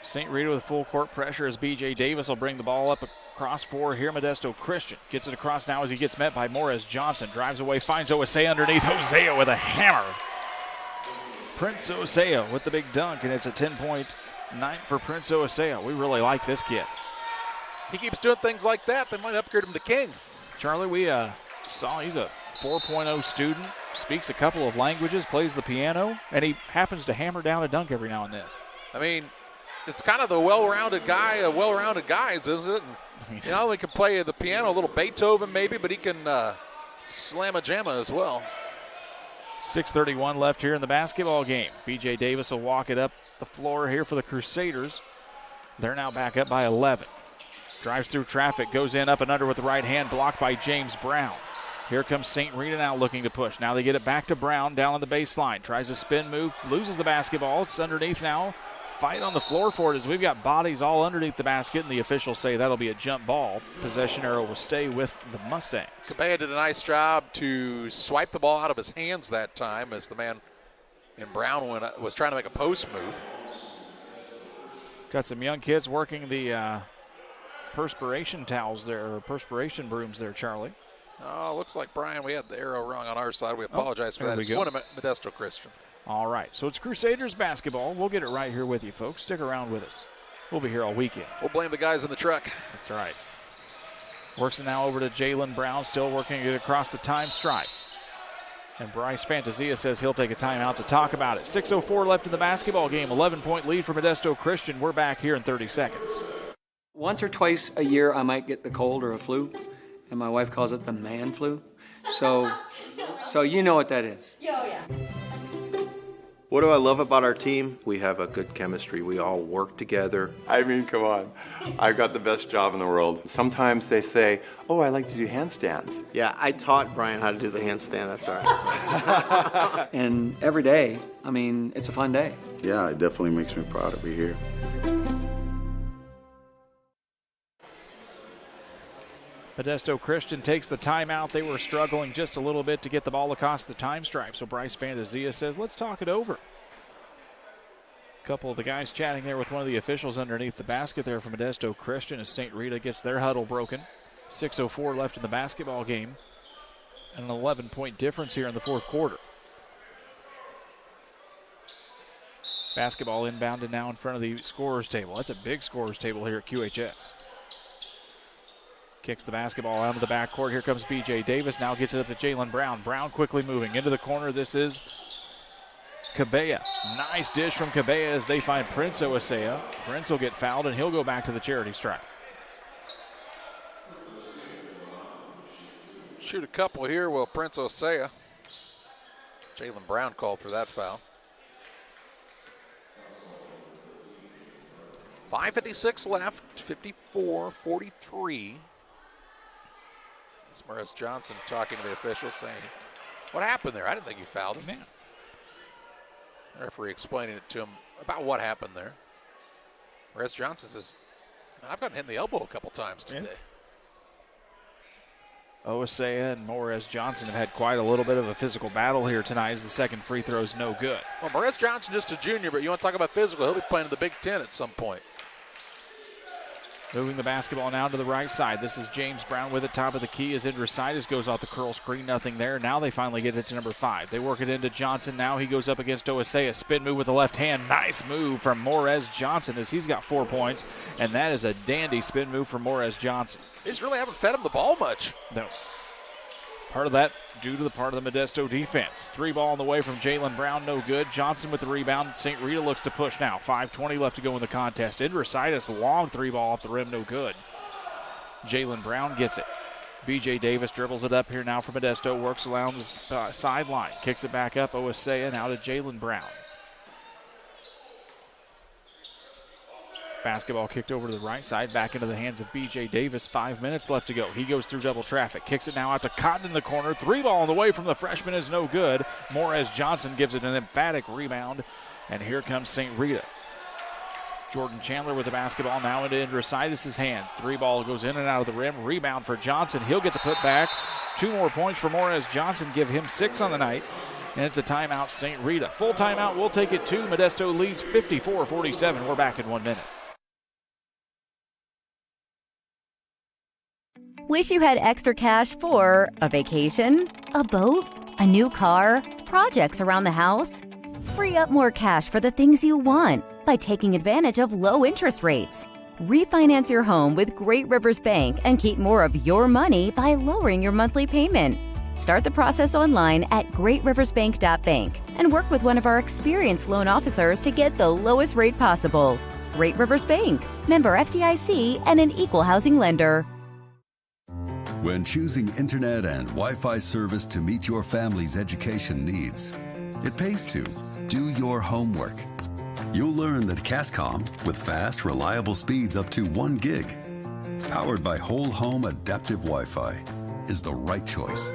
St. Rita with full court pressure as B.J. Davis will bring the ball up across for here. Modesto Christian gets it across now as he gets met by Morez Johnson. Drives away, finds Osea underneath. Osea with a hammer. Prince Osea with the big dunk, and it's a 10-point night for Prince Osea. We really like this kid. He keeps doing things like that. They might upgrade him to king. Charlie, we saw he's a 4.0 student, speaks a couple of languages, plays the piano, and he happens to hammer down a dunk every now and then. I mean, it's kind of the well-rounded guys, isn't it? And, you know, he can play the piano, a little Beethoven maybe, but he can slam a jamma as well. 6:31 left here in the basketball game. B.J. Davis will walk it up the floor here for the Crusaders. They're now back up by 11. Drives through traffic, goes in up and under with the right hand, blocked by James Brown. Here comes St. Rita now looking to push. Now they get it back to Brown down on the baseline. Tries a spin move, loses the basketball. It's underneath now. Fight on the floor for it as we've got bodies all underneath the basket, and the officials say that'll be a jump ball. Possession arrow will stay with the Mustangs. Cabella did a nice job to swipe the ball out of his hands that time as the man in Brown was trying to make a post move. Got some young kids working the perspiration towels there, or perspiration brooms there, Charlie. Oh, looks like, Brian, we had the arrow wrong on our side. We apologize for that. It's one of Modesto Christian. All right, so it's Crusaders basketball. We'll get it right here with you, folks. Stick around with us. We'll be here all weekend. We'll blame the guys in the truck. That's right. Works it now over to Jalen Brown, still working it across the time stripe. And Bryce Fantasia says he'll take a timeout to talk about it. 6:04 left in the basketball game. 11-point lead for Modesto Christian. We're back here in 30 seconds. Once or twice a year, I might get the cold or a flu, and my wife calls it the man flu. So you know what that is. Yeah. What do I love about our team? We have a good chemistry. We all work together. I mean, come on. I've got the best job in the world. Sometimes they say, oh, I like to do handstands. Yeah, I taught Brian how to do the handstand. That's all right. And every day, I mean, it's a fun day. Yeah, it definitely makes me proud to be here. Modesto Christian takes the timeout. They were struggling just a little bit to get the ball across the time stripe. So Bryce Fantasia says, let's talk it over. A couple of the guys chatting there with one of the officials underneath the basket there for Modesto Christian as St. Rita gets their huddle broken. 6:04 left in the basketball game. And an 11-point difference here in the fourth quarter. Basketball inbounded now in front of the scorer's table. That's a big scorer's table here at QHS. Kicks the basketball out of the backcourt. Here comes B.J. Davis. Now gets it up to Jalen Brown. Brown quickly moving into the corner. This is Cabella. Nice dish from Cabella as they find Prince Oasea. Prince will get fouled, and he'll go back to the charity stripe. Shoot a couple here. Will Prince Oasea. Jalen Brown called for that foul. 5:56 left. 54-43. Morris Johnson talking to the officials saying, what happened there? I didn't think you fouled him. Man. The referee explaining it to him about what happened there. Morris Johnson says, I've gotten hit in the elbow a couple times today. Yeah. Oasea and Morris Johnson have had quite a little bit of a physical battle here tonight as the second free throw is no good. Well, Morris Johnson just a junior, but you want to talk about physical, he'll be playing in the Big Ten at some point. Moving the basketball now to the right side. This is James Brown with it. Top of the key as Indrisitis goes off the curl screen. Nothing there. Now they finally get it to number 5. They work it into Johnson. Now he goes up against Oasea. Spin move with the left hand. Nice move from Morez Johnson as he's got 4 points. And that is a dandy spin move from Morez Johnson. They just really haven't fed him the ball much. No. Part of that due to the part of the Modesto defense. 3 ball on the way from Jalen Brown, no good. Johnson with the rebound. St. Rita looks to push now. 5:20 left to go in the contest. Indrisitis, long 3 ball off the rim, no good. Jalen Brown gets it. B.J. Davis dribbles it up here now for Modesto. Works around the sideline. Kicks it back up. Oasea now to Jalen Brown. Basketball kicked over to the right side, back into the hands of B.J. Davis. 5 minutes left to go. He goes through double traffic. Kicks it now out to Cotton in the corner. 3 ball on the way from the freshman is no good. Morez Johnson gives it an emphatic rebound. And here comes St. Rita. Jordan Chandler with the basketball now into Indrisitis' hands. 3 ball goes in and out of the rim. Rebound for Johnson. He'll get the putback. 2 more points for Morez Johnson. Give him 6 on the night. And it's a timeout, St. Rita. Full timeout. We'll take it 2. Modesto leads 54-47. We're back in 1 minute. Wish you had extra cash for a vacation, a boat, a new car, projects around the house? Free up more cash for the things you want by taking advantage of low interest rates. Refinance your home with Great Rivers Bank and keep more of your money by lowering your monthly payment. Start the process online at greatriversbank.bank and work with one of our experienced loan officers to get the lowest rate possible. Great Rivers Bank, member FDIC, and an equal housing lender. When choosing internet and Wi-Fi service to meet your family's education needs, it pays to do your homework. You'll learn that Cascom, with fast, reliable speeds up to 1 gig, powered by whole home adaptive Wi-Fi, is the right choice.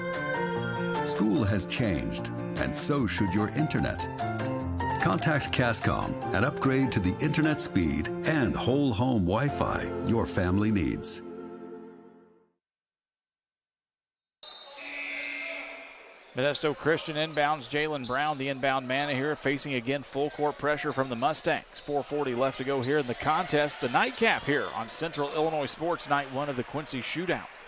School has changed, and so should your internet. Contact Cascom and upgrade to the internet speed and whole home Wi-Fi your family needs. Modesto Christian inbounds Jalen Brown, the inbound man here, facing again full court pressure from the Mustangs. 4:40 left to go here in the contest. The nightcap here on Central Illinois Sports, night 1 of the Quincy Shootout.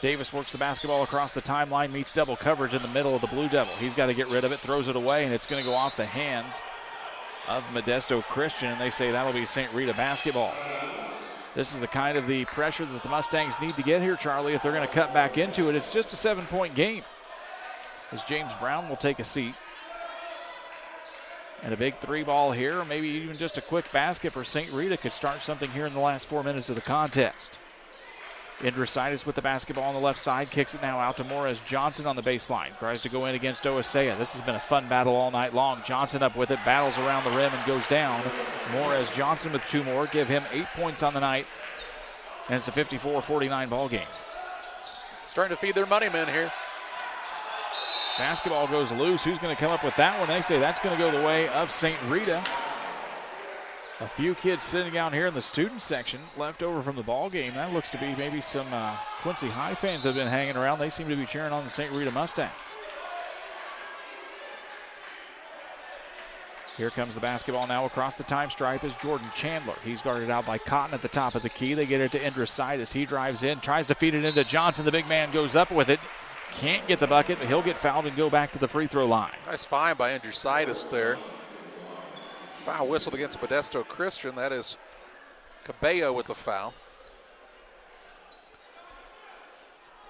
Davis works the basketball across the timeline, meets double coverage in the middle of the Blue Devil. He's got to get rid of it, throws it away, and it's going to go off the hands of Modesto Christian, and they say that'll be St. Rita basketball. This is the kind of the pressure that the Mustangs need to get here, Charlie, if they're going to cut back into it. It's just a 7-point game. As James Brown will take a seat. And a big 3-ball here, maybe even just a quick basket for St. Rita could start something here in the last 4 minutes of the contest. Indrositis with the basketball on the left side, kicks it now out to Morris Johnson on the baseline. Tries to go in against Oasea. This has been a fun battle all night long. Johnson up with it, battles around the rim and goes down. Morris Johnson with 2 more, give him 8 points on the night. And it's a 54-49 ball game. Starting to feed their money men here. Basketball goes loose. Who's going to come up with that one? They say that's going to go the way of St. Rita. A few kids sitting down here in the student section left over from the ball game. That looks to be maybe some Quincy High fans have been hanging around. They seem to be cheering on the St. Rita Mustangs. Here comes the basketball now across the time stripe is Jordan Chandler. He's guarded out by Cotton at the top of the key. They get it to Indrositis. He drives in, tries to feed it into Johnson. The big man goes up with it. Can't get the bucket, but he'll get fouled and go back to the free throw line. Nice find by Indrositis there. Foul whistled against Modesto Christian. That is Cabello with the foul.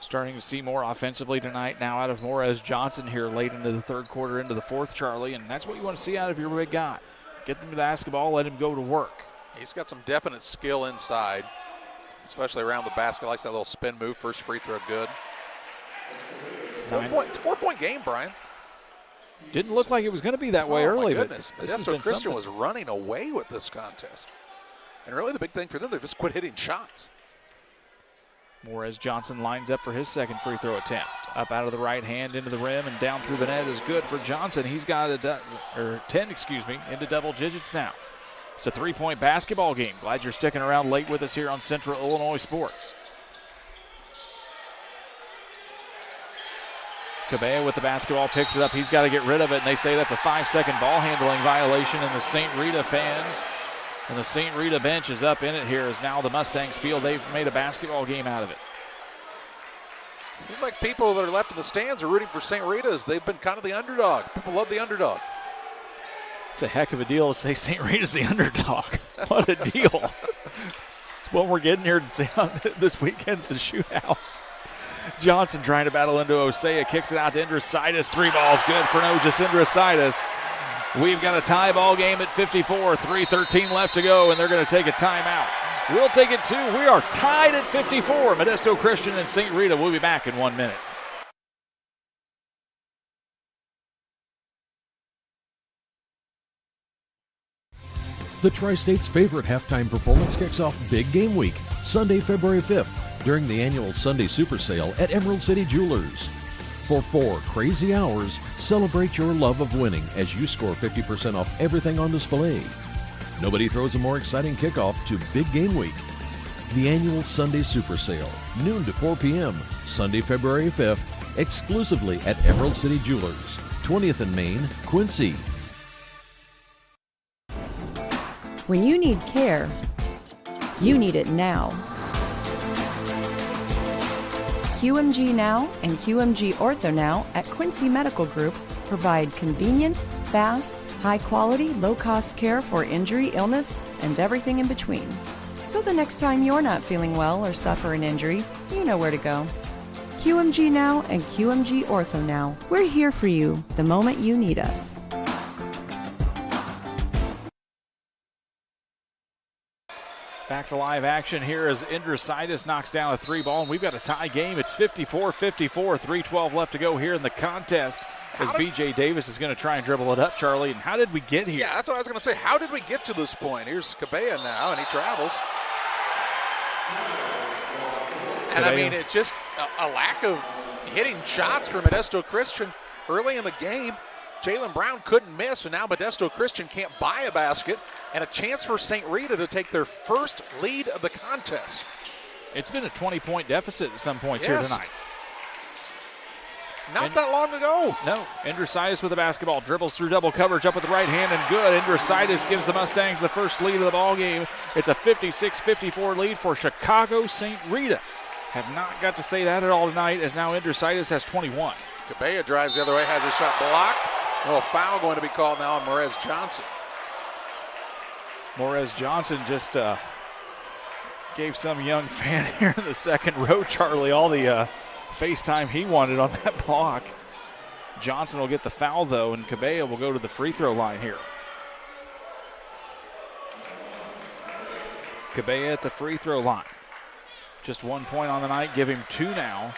Starting to see more offensively tonight now out of Morez Johnson here late into the third quarter, into the fourth, Charlie, and that's what you want to see out of your big guy. Get them the basketball, let him go to work. He's got some definite skill inside, especially around the basket. Likes that little spin move. First free throw good. 4-point game, Brian. Didn't look like it was going to be that way early, but Modesto Christian was running away with this contest. And really the big thing for them, they just quit hitting shots. Morez Johnson lines up for his second free throw attempt. Up out of the right hand into the rim and down through the net is good for Johnson. He's got 10 into double digits now. It's a 3-point basketball game. Glad you're sticking around late with us here on Central Illinois Sports. Cabello with the basketball, picks it up. He's got to get rid of it, and they say that's a 5-second ball handling violation, and the St. Rita fans and the St. Rita bench is up in it here as now the Mustangs feel they've made a basketball game out of it. Seems like people that are left in the stands are rooting for St. Rita's. They've been kind of the underdog. People love the underdog. It's a heck of a deal to say St. Rita's the underdog. What a deal. It's what we're getting here this weekend at the Shootout. Johnson trying to battle into Osea, kicks it out to Indrositis. 3 balls good for Just Indrositis. We've got a tie ball game at 54, 3:13 left to go, and they're going to take a timeout. We'll take it too. We are tied at 54. Modesto Christian and St. Rita will be back in 1 minute. The Tri-State's favorite halftime performance kicks off Big Game Week, Sunday, February 5th, during the annual Sunday Super Sale at Emerald City Jewelers. For 4 crazy hours, celebrate your love of winning as you score 50% off everything on display. Nobody throws a more exciting kickoff to Big Game Week. The annual Sunday Super Sale, noon to 4 p.m., Sunday, February 5th, exclusively at Emerald City Jewelers, 20th and Main, Quincy. When you need care, you need it now. QMG Now and QMG Ortho Now at Quincy Medical Group provide convenient, fast, high-quality, low-cost care for injury, illness, and everything in between. So the next time you're not feeling well or suffer an injury, you know where to go. QMG Now and QMG Ortho Now. We're here for you the moment you need us. Back to live action here as Indrositis knocks down a 3 ball, and we've got a tie game. It's 54-54, 3:12 left to go here in the contest as B.J. Davis is going to try and dribble it up, Charlie. And how did we get here? Yeah, that's what I was going to say. How did we get to this point? Here's Cabello now, and he travels. And I mean, it's just a lack of hitting shots for Modesto Christian early in the game. Jalen Brown couldn't miss, and now Modesto Christian can't buy a basket, and a chance for St. Rita to take their first lead of the contest. It's been a 20-point deficit at some points here tonight. Not that long ago. No. Indrositis with the basketball, dribbles through double coverage up with the right hand, and good. Indrositis gives the Mustangs the first lead of the ball game. It's a 56-54 lead for Chicago St. Rita. Have not got to say that at all tonight, as now Indrositis has 21. Cabello drives the other way, has his shot blocked. A foul going to be called now on Morez Johnson. Morez Johnson just gave some young fan here in the second row, Charlie, all the FaceTime he wanted on that block. Johnson will get the foul, though, and Cabella will go to the free throw line here. Cabella at the free throw line. Just 1 point on the night, give him 2 now.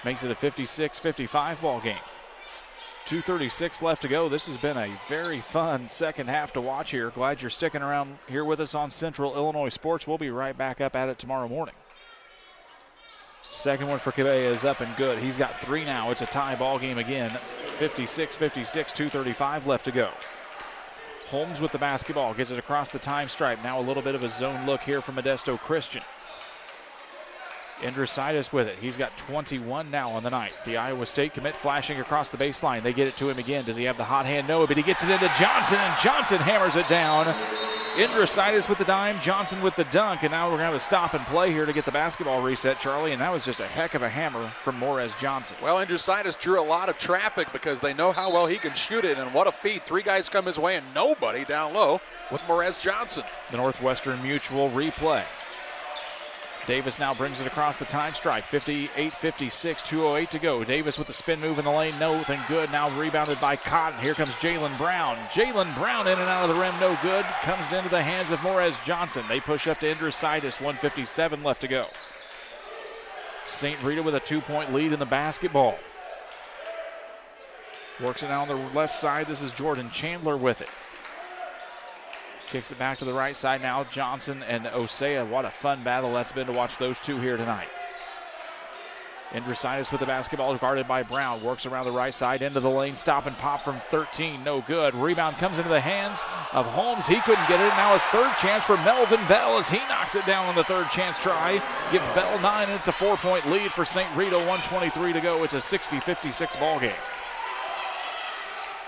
Makes it a 56-55 ball game. 2:36 left to go. This has been a very fun second half to watch here. Glad you're sticking around here with us on Central Illinois Sports. We'll be right back up at it tomorrow morning. Second one for Cabella is up and good. He's got 3 now. It's a tie ball game again. 56-56, 2:35 left to go. Holmes with the basketball, gets it across the time stripe. Now a little bit of a zone look here from Modesto Christian. Andrositis with it. He's got 21 now on the night. The Iowa State commit flashing across the baseline. They get it to him again. Does he have the hot hand? No, but he gets it into Johnson, and Johnson hammers it down. Andrositis with the dime, Johnson with the dunk, and now we're going to have a stop and play here to get the basketball reset, Charlie, and that was just a heck of a hammer from Morez Johnson. Well, Andrositis drew a lot of traffic because they know how well he can shoot it, and what a feat. 3 guys come his way and nobody down low with Morez Johnson. The Northwestern Mutual replay. Davis now brings it across the time stripe. 58-56, 2:08 to go. Davis with the spin move in the lane, nothing good. Now rebounded by Cotton. Here comes Jalen Brown. Jalen Brown in and out of the rim, no good. Comes into the hands of Morez Johnson. They push up to Andrositis, 1:57 left to go. St. Rita with a 2-point lead in the basketball. Works it out on the left side. This is Jordan Chandler with it. Kicks it back to the right side now. Johnson and Osea. What a fun battle that's been to watch those two here tonight. Andrositis with the basketball, guarded by Brown. Works around the right side into the lane. Stop and pop from 13. No good. Rebound comes into the hands of Holmes. He couldn't get it. Now his third chance for Melvin Bell as he knocks it down on the third chance try. Gives Bell 9, and it's a 4-point lead for St. Rita. 1:23 to go. It's a 60-56 ball game.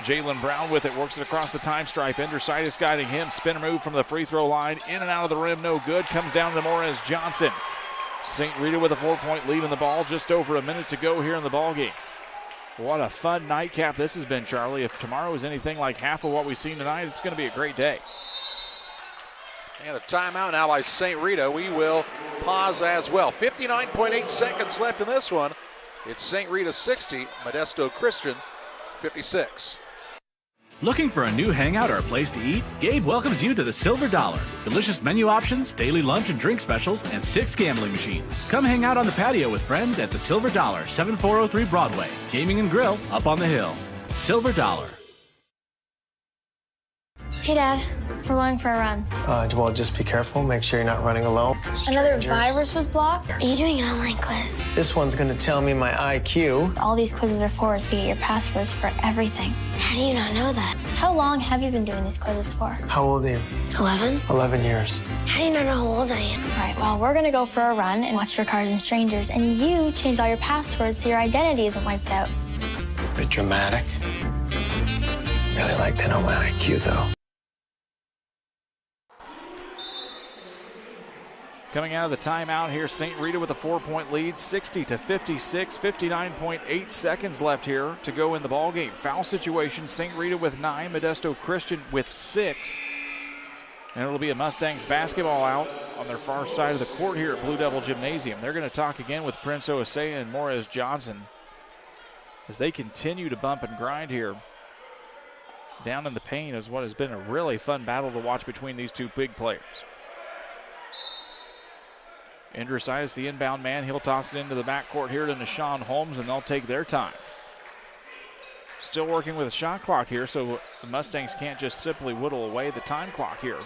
Jalen Brown with it, works it across the time stripe. Andrositis guiding him. Spin move from the free throw line. In and out of the rim, no good. Comes down to Morez Johnson. St. Rita with a 4-point lead in the ball. Just over a minute to go here in the ball game. What a fun nightcap this has been, Charlie. If tomorrow is anything like half of what we've seen tonight, it's going to be a great day. And a timeout now by St. Rita. We will pause as well. 59.8 seconds left in this one. It's St. Rita 60, Modesto Christian 56. Looking for a new hangout or a place to eat? Gabe welcomes you to the Silver Dollar. Delicious menu options, daily lunch and drink specials, and 6 gambling machines. Come hang out on the patio with friends at the Silver Dollar, 7403 Broadway. Gaming and grill up on the hill. Silver Dollar. Hey, Dad. We're going for a run. Well, just be careful. Make sure you're not running alone. Another virus was blocked? Are you doing an online quiz? This one's going to tell me my IQ. All these quizzes are forwards to get your passwords for everything. How do you not know that? How long have you been doing these quizzes for? How old are you? 11? 11 years. How do you not know how old I am? All right, well, we're going to go for a run and watch for Cars and Strangers, and you change all your passwords so your identity isn't wiped out. A bit dramatic. Really like to know my IQ, though. Coming out of the timeout here, St. Rita with a 4-point lead, 60-56, 59.8 seconds left here to go in the ball game. Foul situation, St. Rita with 9, Modesto Christian with 6. And it'll be a Mustangs basketball out on their far side of the court here at Blue Devil Gymnasium. They're going to talk again with Prince Osea and Morez Johnson as they continue to bump and grind here. Down in the paint is what has been a really fun battle to watch between these two big players. Andrositis, the inbound man, he'll toss it into the backcourt here to Nashawn Holmes, and they'll take their time. Still working with a shot clock here, so the Mustangs can't just simply whittle away the time clock here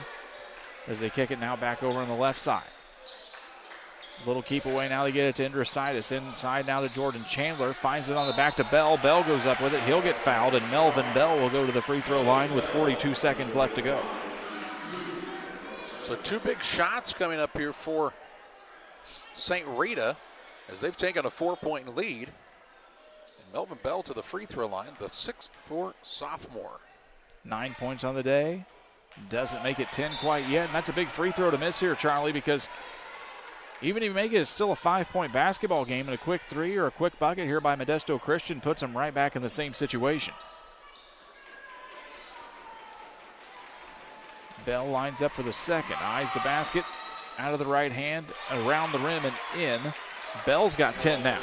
as they kick it now back over on the left side. Little keep away now, they get it to Andrositis. Inside now to Jordan Chandler, finds it on the back to Bell. Bell goes up with it, he'll get fouled, and Melvin Bell will go to the free throw line with 42 seconds left to go. So 2 big shots coming up here for St. Rita as they've taken a 4-point lead. And Melvin Bell to the free throw line, the 6'4" sophomore. 9 points on the day. Doesn't make it 10 quite yet. And that's a big free throw to miss here, Charlie, because even if you make it, it's still a 5-point basketball game, and a quick 3 or a quick bucket here by Modesto Christian puts them right back in the same situation. Bell lines up for the second. Eyes the basket. Out of the right hand, around the rim and in. Bell's got 10 now.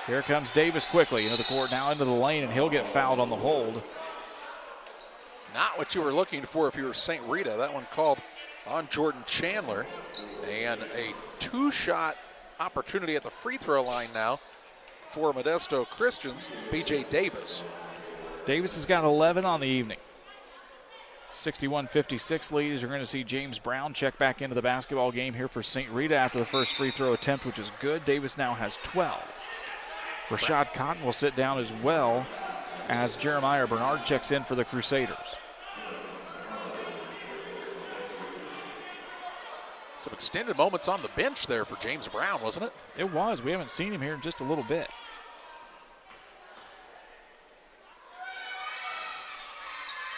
Here comes Davis quickly into the court, now into the lane, and he'll get fouled on the hold. Not what you were looking for if you were St. Rita. That one called on Jordan Chandler. And a two-shot opportunity at the free throw line now for Modesto Christians, B.J. Davis. Davis has got 11 on the evening. 61-56 lead as you're going to see James Brown check back into the basketball game here for St. Rita after the first free throw attempt, which is good. Davis now has 12. Rashad Cotton will sit down as well as Jeremiah Bernard checks in for the Crusaders. Some extended moments on the bench there for James Brown, wasn't it? It was. We haven't seen him here in just a little bit.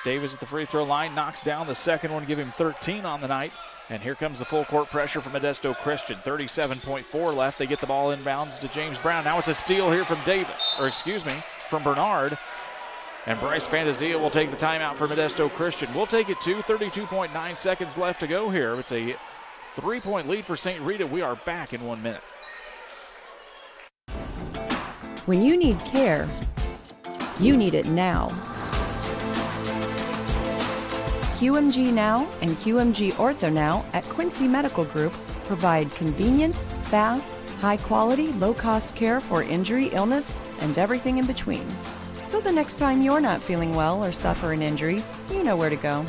Davis at the free throw line, knocks down the second one, give him 13 on the night. And here comes the full court pressure from Modesto Christian. 37.4 left. They get the ball inbounds to James Brown. Now it's a steal here from from Bernard. And Bryce Fantasia will take the timeout for Modesto Christian. We'll take it to 32.9 seconds left to go here. It's a 3-point lead for St. Rita. We are back in 1 minute. When you need care, you need it now. QMG Now and QMG Ortho Now at Quincy Medical Group provide convenient, fast, high-quality, low-cost care for injury, illness, and everything in between. So the next time you're not feeling well or suffer an injury, you know where to go.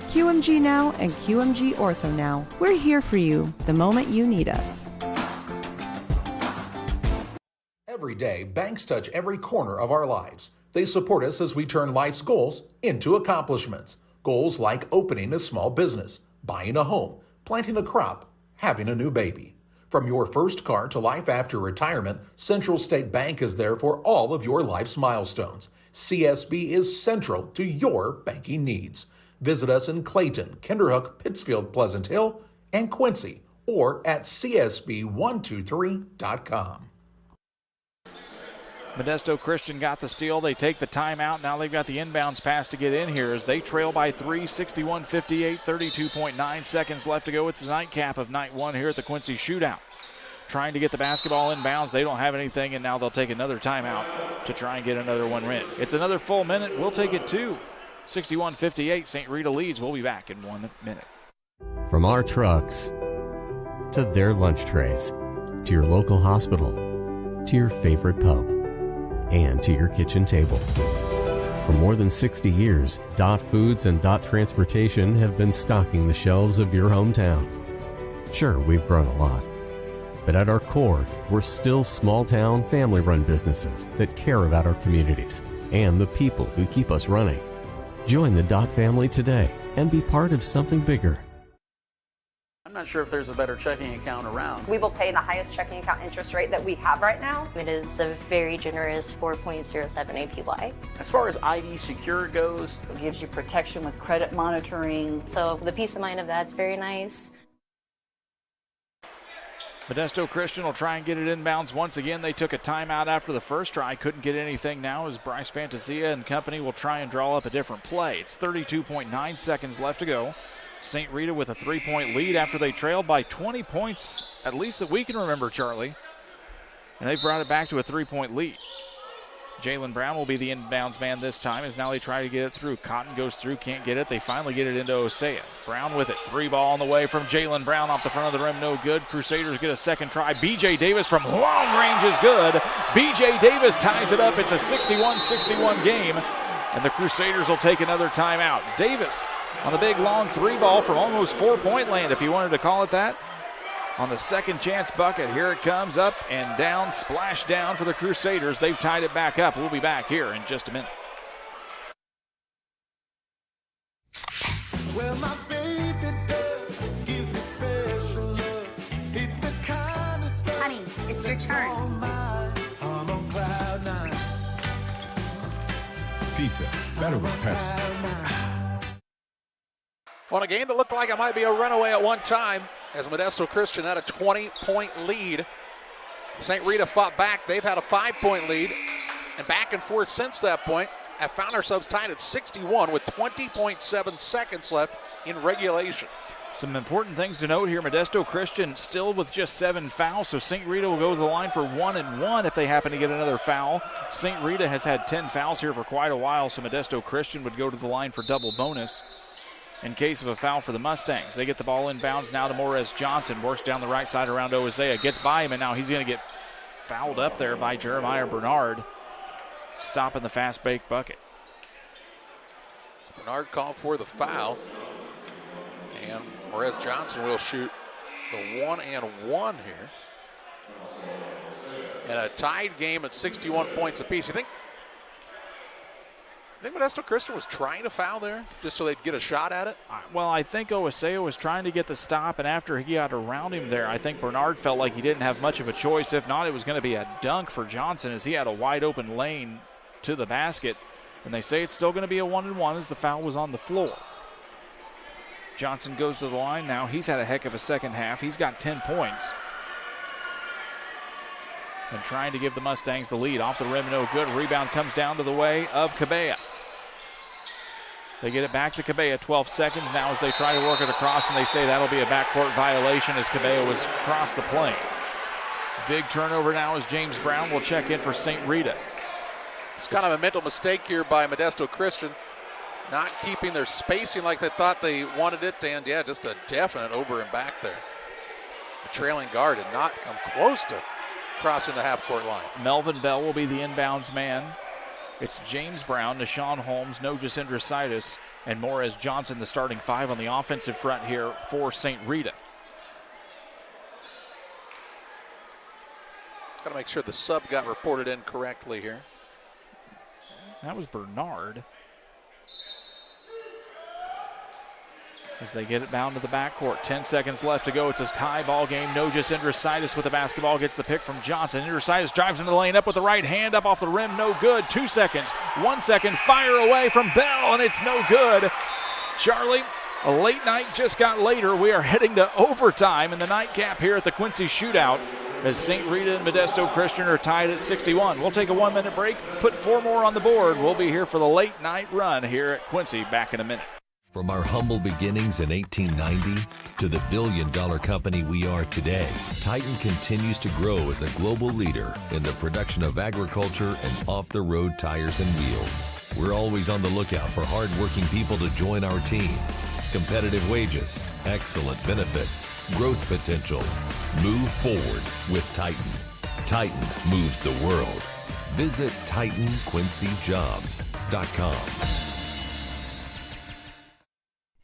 QMG Now and QMG Ortho Now. We're here for you the moment you need us. Every day, banks touch every corner of our lives. They support us as we turn life's goals into accomplishments. Goals like opening a small business, buying a home, planting a crop, having a new baby. From your first car to life after retirement, Central State Bank is there for all of your life's milestones. CSB is central to your banking needs. Visit us in Clayton, Kinderhook, Pittsfield, Pleasant Hill, and Quincy, or at csb123.com. Modesto Christian got the steal. They take the timeout. Now they've got the inbounds pass to get in here as they trail by 3, 61-58, 32.9 seconds left to go. It's the nightcap of night one here at the Quincy Shootout. Trying to get the basketball inbounds. They don't have anything, and now they'll take another timeout to try and get another one in. It's another full minute. We'll take it to 61-58. St. Rita leads. We'll be back in 1 minute. From our trucks to their lunch trays, to your local hospital, to your favorite pub, and to your kitchen table. For more than 60 years, Dot Foods and Dot Transportation have been stocking the shelves of your hometown. Sure, we've grown a lot, but at our core, we're still small-town, family-run businesses that care about our communities and the people who keep us running. Join the Dot family today and be part of something bigger. I'm not sure if there's a better checking account around. We will pay the highest checking account interest rate that we have right now. It is a very generous 4.07 APY. As far as ID Secure goes, it gives you protection with credit monitoring. So the peace of mind of that's very nice. Modesto Christian will try and get it inbounds once again. They took a timeout after the first try. Couldn't get anything now as Bryce Fantasia and company will try and draw up a different play. It's 32.9 seconds left to go. St. Rita with a 3-point lead after they trailed by 20 points, at least that we can remember, Charlie. And they've brought it back to a 3-point lead. Jalen Brown will be the inbounds man this time as now they try to get it through. Cotton goes through, can't get it. They finally get it into Osea. Brown with it. 3 ball on the way from Jalen Brown off the front of the rim. No good. Crusaders get a second try. B.J. Davis from long range is good. B.J. Davis ties it up. It's a 61-61 game. And the Crusaders will take another timeout. Davis on the big long 3 ball from almost 4-point land, if you wanted to call it that. On the second chance bucket, here it comes up and down, splash down for the Crusaders. They've tied it back up. We'll be back here in just a minute. Well, my baby doll gives me special love. It's the kind of stuff. Honey, it's your turn. I'm on cloud 9. Pizza, better with Pepsi. On a game that looked like it might be a runaway at one time, as Modesto Christian had a 20-point lead. St. Rita fought back. They've had a 5-point lead, and back and forth since that point. have found ourselves tied at 61 with 20.7 seconds left in regulation. Some important things to note here. Modesto Christian still with just 7 fouls, so St. Rita will go to the line for 1-1 if they happen to get another foul. St. Rita has had 10 fouls here for quite a while, so Modesto Christian would go to the line for double bonus in case of a foul for the Mustangs. They get the ball inbounds now to Morez Johnson. Works down the right side around Oisea. Gets by him, and now he's going to get fouled up there by Jeremiah Bernard. Stopping the fast bake bucket. So Bernard called for the foul. And Morez Johnson will shoot the 1-1 here. And a tied game at 61 points apiece. You think Modesto Christian was trying to foul there just so they'd get a shot at it? Well, I think Oisea was trying to get the stop, and after he got around him there, I think Bernard felt like he didn't have much of a choice. If not, it was going to be a dunk for Johnson as he had a wide open lane to the basket. And they say it's still going to be a 1-1 as the foul was on the floor. Johnson goes to the line now. He's had a heck of a second half. He's got 10 points. And trying to give the Mustangs the lead. Off the rim, no good. Rebound comes down to the way of Cabella. They get it back to Cabella. 12 seconds now as they try to work it across, and they say that'll be a backcourt violation as Cabella was across the plane. Big turnover now as James Brown will check in for St. Rita. It's kind of a mental mistake here by Modesto Christian. Not keeping their spacing like they thought they wanted it, and yeah, just a definite over and back there. The trailing guard did not come close to crossing the half-court line. Melvin Bell will be the inbounds man. It's James Brown, Nashawn Holmes, Nojas Indrisitis, and Morez Johnson, the starting 5 on the offensive front here for St. Rita. Got to make sure the sub got reported in correctly here. That was Bernard. As they get it down to the backcourt. 10 seconds left to go. It's a tie ball game. Nojas Indrisitis with the basketball gets the pick from Johnson. Indrisitis drives into the lane up with the right hand, up off the rim. No good. 2 seconds. 1 second. Fire away from Bell, and it's no good. Charlie, a late night just got later. We are heading to overtime in the nightcap here at the Quincy Shootout as St. Rita and Modesto Christian are tied at 61. We'll take a 1-minute break, put 4 more on the board. We'll be here for the late night run here at Quincy. Back in a minute. From our humble beginnings in 1890 to the billion-dollar company we are today, Titan continues to grow as a global leader in the production of agriculture and off-the-road tires and wheels. We're always on the lookout for hard-working people to join our team. Competitive wages, excellent benefits, growth potential. Move forward with Titan. Titan moves the world. Visit TitanQuincyJobs.com.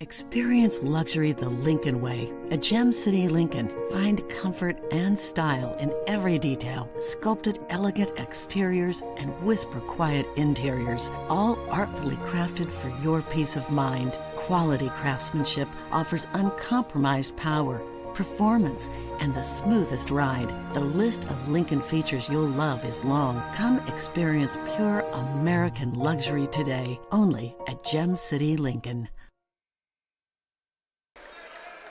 Experience luxury the Lincoln way. At Gem City Lincoln, find comfort and style in every detail. Sculpted, elegant exteriors and whisper quiet interiors, all artfully crafted for your peace of mind. Quality craftsmanship offers uncompromised power, performance, and the smoothest ride. The list of Lincoln features you'll love is long. Come experience pure American luxury today, only at Gem City Lincoln.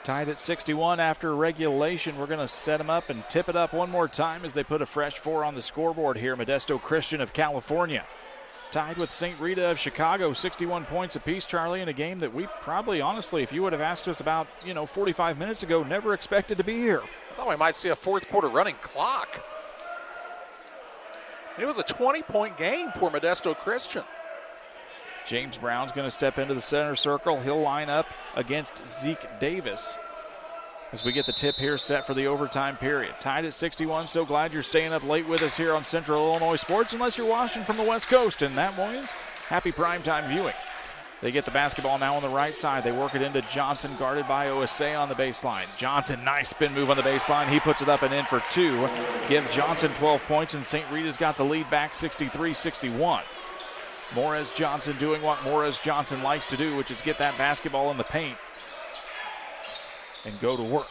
Tied at 61 after regulation. We're going to set them up and tip it up one more time as they put a fresh 4 on the scoreboard here. Modesto Christian of California tied with St. Rita of Chicago, 61 points apiece, Charlie, in a game that we probably, honestly, if you would have asked us about, 45 minutes ago, never expected to be here. I thought we might see a fourth quarter running clock. It was a 20-point game for Modesto Christian. James Brown's going to step into the center circle. He'll line up against Zeke Davis as we get the tip here set for the overtime period. Tied at 61. So glad you're staying up late with us here on Central Illinois Sports, unless you're watching from the West Coast, and that means happy primetime viewing. They get the basketball now on the right side. They work it into Johnson, guarded by Oisea on the baseline. Johnson, nice spin move on the baseline. He puts it up and in for 2. Give Johnson 12 points, and St. Rita's got the lead back 63-61. Morez Johnson doing what Morez Johnson likes to do, which is get that basketball in the paint and go to work.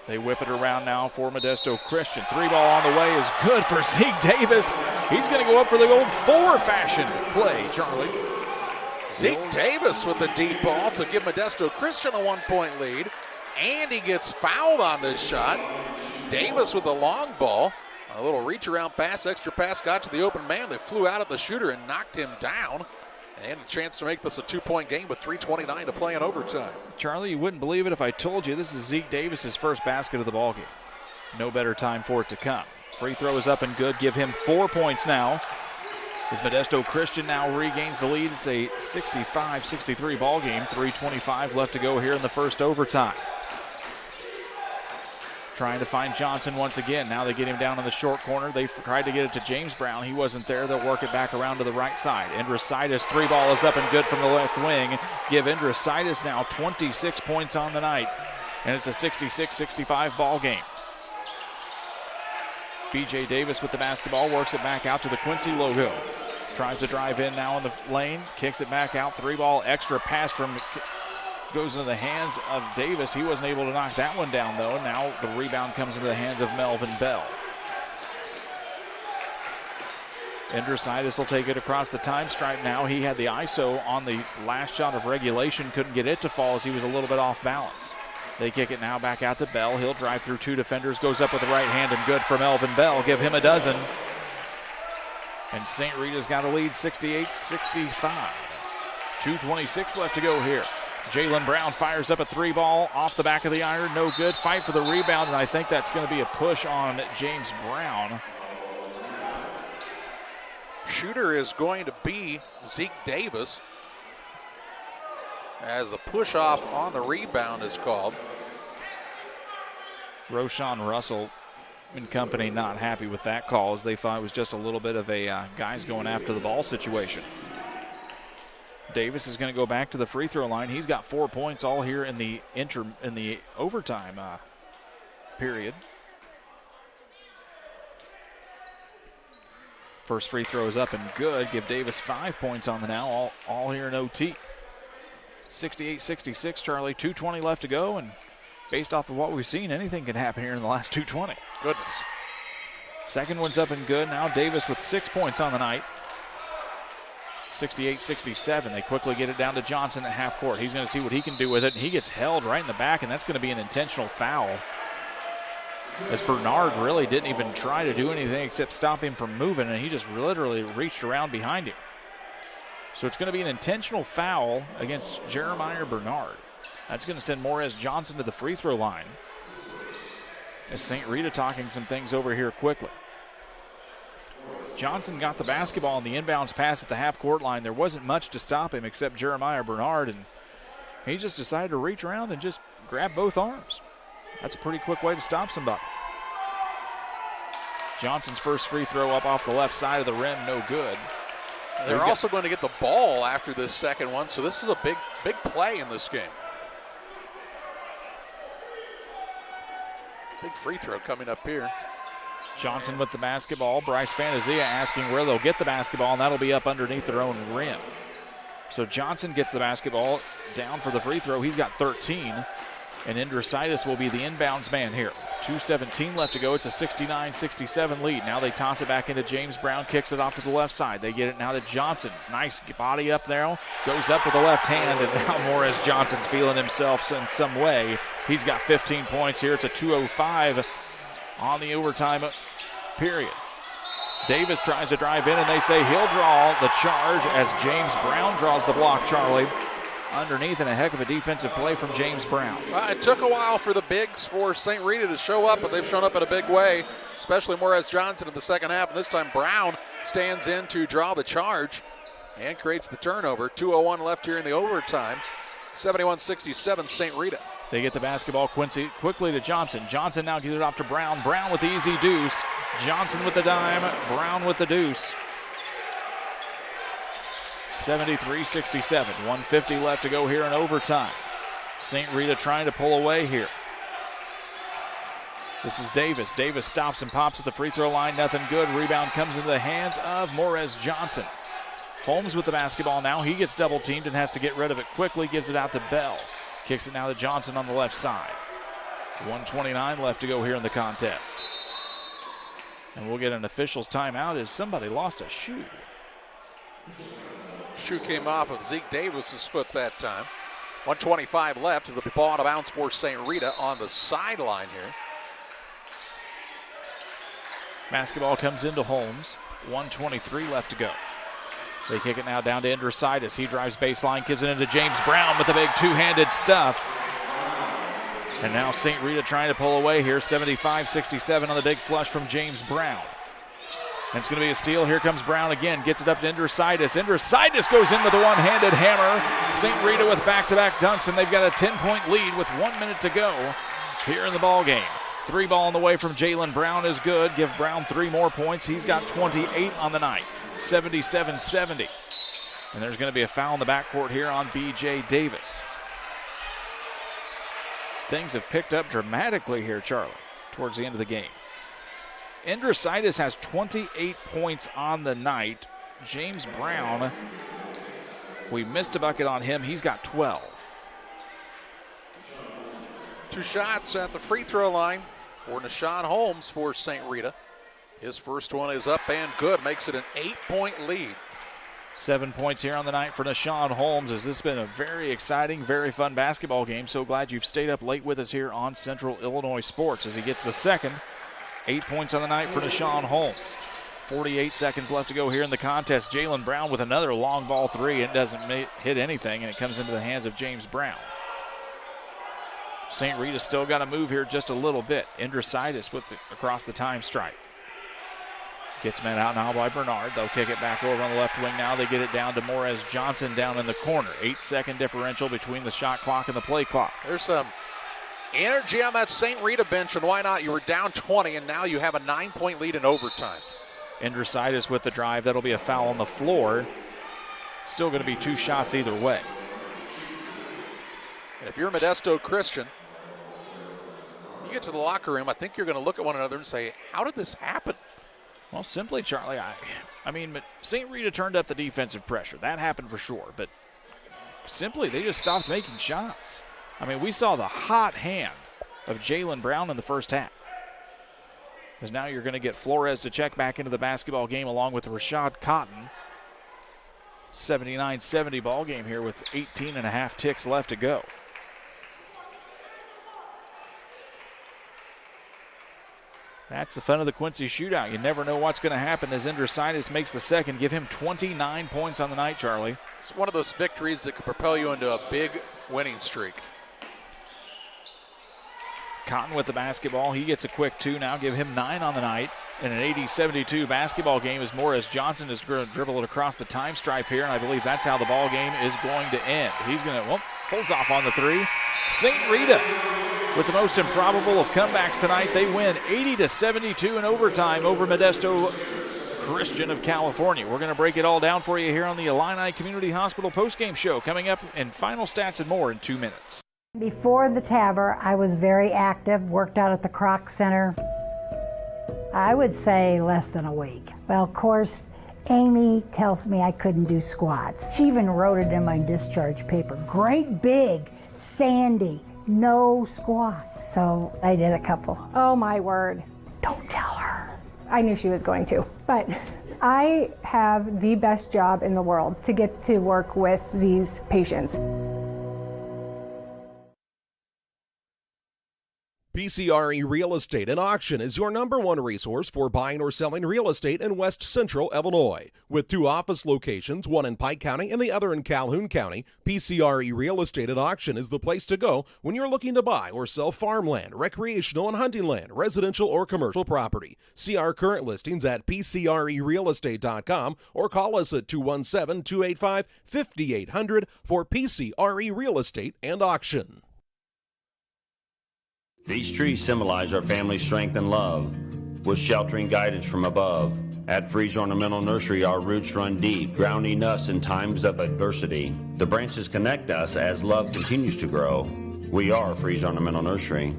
They whip it around now for Modesto Christian. 3-ball on the way is good for Zeke Davis. He's going to go up for the old 4-fashioned play, Charlie. Zeke Davis with the deep ball to give Modesto Christian a 1-point lead. And he gets fouled on this shot. Davis with the long ball. A little reach around pass, extra pass, got to the open man. They flew out at the shooter and knocked him down. And a chance to make this a 2-point game with 3:29 to play in overtime. Charlie, you wouldn't believe it if I told you this is Zeke Davis's first basket of the ballgame. No better time for it to come. Free throw is up and good. Give him 4 points now. As Modesto Christian now regains the lead. It's a 65-63 ball game. 3:25 left to go here in the first overtime. Trying to find Johnson once again. Now they get him down in the short corner. They tried to get it to James Brown. He wasn't there. They'll work it back around to the right side. Andrositis, 3 ball is up and good from the left wing. Give Andrositis now 26 points on the night. And it's a 66-65 ball game. B.J. Davis with the basketball, works it back out to the Quincy logo. Tries to drive in now in the lane, kicks it back out. 3 ball, extra pass goes into the hands of Davis. He wasn't able to knock that one down, though. Now the rebound comes into the hands of Melvin Bell. Andrositis will take it across the time stripe now. He had the ISO on the last shot of regulation, couldn't get it to fall as he was a little bit off balance. They kick it now back out to Bell. He'll drive through 2 defenders, goes up with the right hand and good for Melvin Bell. Give him a dozen. And St. Rita's got a lead 68-65. 2:26 left to go here. Jalen Brown fires up a 3 ball off the back of the iron. No good. Fight for the rebound, and I think that's going to be a push on James Brown. Shooter is going to be Zeke Davis, as the push-off on the rebound is called. Roshan Russell and company not happy with that call, as they thought it was just a little bit of a guys going after the ball situation. Davis is going to go back to the free throw line. He's got 4 points all here in the overtime period. First free throw is up and good. Give Davis 5 points on the now, all here in OT. 68-66, Charlie. 2:20 left to go, and based off of what we've seen, anything can happen here in the last 2:20. Goodness. Second one's up and good. Now Davis with 6 points on the night. 68-67. They quickly get it down to Johnson at half court. He's going to see what he can do with it, and he gets held right in the back, and that's going to be an intentional foul, as Bernard really didn't even try to do anything except stop him from moving, and he just literally reached around behind him. So it's going to be an intentional foul against Jeremiah Bernard. That's going to send Morez Johnson to the free throw line, as St. Rita talking some things over here quickly. Johnson got the basketball on the inbounds pass at the half-court line. There wasn't much to stop him except Jeremiah Bernard, and he just decided to reach around and just grab both arms. That's a pretty quick way to stop somebody. Johnson's first free throw up off the left side of the rim, no good. They're also going to get the ball after this second one, so this is a big play in this game. Big free throw coming up here. Johnson with the basketball. Bryce Fantasia asking where they'll get the basketball, and that'll be up underneath their own rim. So Johnson gets the basketball down for the free throw. He's got 13, and Andrositis will be the inbounds man here. 2:17 left to go. It's a 69-67 lead. Now they toss it back into James Brown, kicks it off to the left side. They get it now to Johnson. Nice body up there. Goes up with the left hand, and now Morez Johnson's feeling himself in some way. He's got 15 points here. It's a 2:05 on the overtime period. Davis tries to drive in, and they say he'll draw the charge as James Brown draws the block, Charlie. Underneath, and a heck of a defensive play from James Brown. It took a while for the bigs for St. Rita to show up, but they've shown up in a big way, especially Morez Johnson in the second half. And this time Brown stands in to draw the charge and creates the turnover. 2:01 left here in the overtime. 71-67 St. Rita. They get the basketball, Quincy, quickly to Johnson. Johnson now gives it off to Brown. Brown with the easy deuce. Johnson with the dime. Brown with the deuce. 73-67. 150 left to go here in overtime. St. Rita trying to pull away here. This is Davis. Davis stops and pops at the free throw line. Nothing good. Rebound comes into the hands of Morez Johnson. Holmes with the basketball now. He gets double teamed and has to get rid of it quickly. Gives it out to Bell. Kicks it now to Johnson on the left side. 1:29 left to go here in the contest. And we'll get an official's timeout as somebody lost a shoe. Shoe came off of Zeke Davis's foot that time. 1:25 left. It'll be ball out of bounds for St. Rita on the sideline here. Basketball comes into Holmes. 1:23 left to go. They kick it now down to Indrositis. He drives baseline, gives it into James Brown with a big two-handed stuff. And now St. Rita trying to pull away here. 75-67 on the big flush from James Brown. And it's going to be a steal. Here comes Brown again. Gets it up to Indrositis. Indrositis goes in with a one-handed hammer. St. Rita with back-to-back dunks, and they've got a 10-point lead with 1 minute to go here in the ball game. 3 ball on the way from Jalen Brown is good. Give Brown 3 more points. He's got 28 on the night. 77-70. And there's going to be a foul in the backcourt here on B.J. Davis. Things have picked up dramatically here, Charlie, towards the end of the game. Indrositis has 28 points on the night. James Brown, we missed a bucket on him. He's got 12. 2 shots at the free throw line for Nashawn Holmes for St. Rita. His first one is up and good. Makes it an 8-point lead. 7 points here on the night for Nashawn Holmes. As this has been a very exciting, very fun basketball game. So glad you've stayed up late with us here on Central Illinois Sports as he gets the second. 8 points on the night for Nashawn Holmes. 48 seconds left to go here in the contest. Jalen Brown with another long ball 3. It doesn't hit anything, and it comes into the hands of James Brown. St. Rita still got to move here just a little bit. Indrositis with across the time stripe. Gets met out now by Bernard. They'll kick it back over on the left wing now. They get it down to Morez Johnson down in the corner. 8-second differential between the shot clock and the play clock. There's some energy on that St. Rita bench, and why not? You were down 20, and now you have a 9-point lead in overtime. Indrositis with the drive. That'll be a foul on the floor. Still going to be 2 shots either way. And if you're Modesto Christian, you get to the locker room, I think you're going to look at one another and say, how did this happen? Well, simply, Charlie, I mean, St. Rita turned up the defensive pressure. That happened for sure. But simply, they just stopped making shots. I mean, we saw the hot hand of Jalen Brown in the first half. Because now you're going to get Flores to check back into the basketball game along with Rashad Cotton. 79-70 ball game here with 18 and a half ticks left to go. That's the fun of the Quincy Shootout. You never know what's going to happen as Indrositis makes the second. Give him 29 points on the night, Charlie. It's one of those victories that could propel you into a big winning streak. Cotton with the basketball. He gets a quick 2 now. Give him 9 on the night. In an 80-72 basketball game as Morris Johnson is going to dribble it across the time stripe here, and I believe that's how the ball game is going to end. He's going to, holds off on the 3. St. Rita with the most improbable of comebacks tonight. They win 80-72 in overtime over Modesto Christian of California. We're going to break it all down for you here on the Illini Community Hospital postgame show, coming up in final stats and more in 2 minutes. Before the TAVR, I was very active, worked out at the Kroc Center. I would say less than a week. Well, of course, Amy tells me I couldn't do squats. She even wrote it in my discharge paper. Great big, Sandy, no squats. So I did a couple. Oh my word. Don't tell her. I knew she was going to. But I have the best job in the world to get to work with these patients. PCRE Real Estate and Auction is your #1 resource for buying or selling real estate in West Central Illinois. With 2 office locations, one in Pike County and the other in Calhoun County, PCRE Real Estate and Auction is the place to go when you're looking to buy or sell farmland, recreational and hunting land, residential or commercial property. See our current listings at PCRERealestate.com or call us at 217-285-5800 for PCRE Real Estate and Auction. These trees symbolize our family's strength and love, with sheltering guidance from above. At Freeze Ornamental Nursery, our roots run deep, grounding us in times of adversity. The branches connect us as love continues to grow. We are Freeze Ornamental Nursery.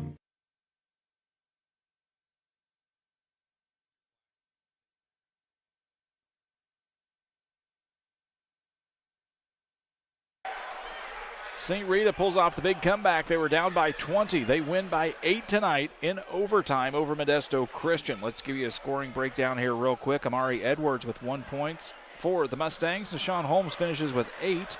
St. Rita pulls off the big comeback. They were down by 20. They win by 8 tonight in overtime over Modesto Christian. Let's give you a scoring breakdown here real quick. Amari Edwards with 1 point for the Mustangs. Nashawn Holmes finishes with 8.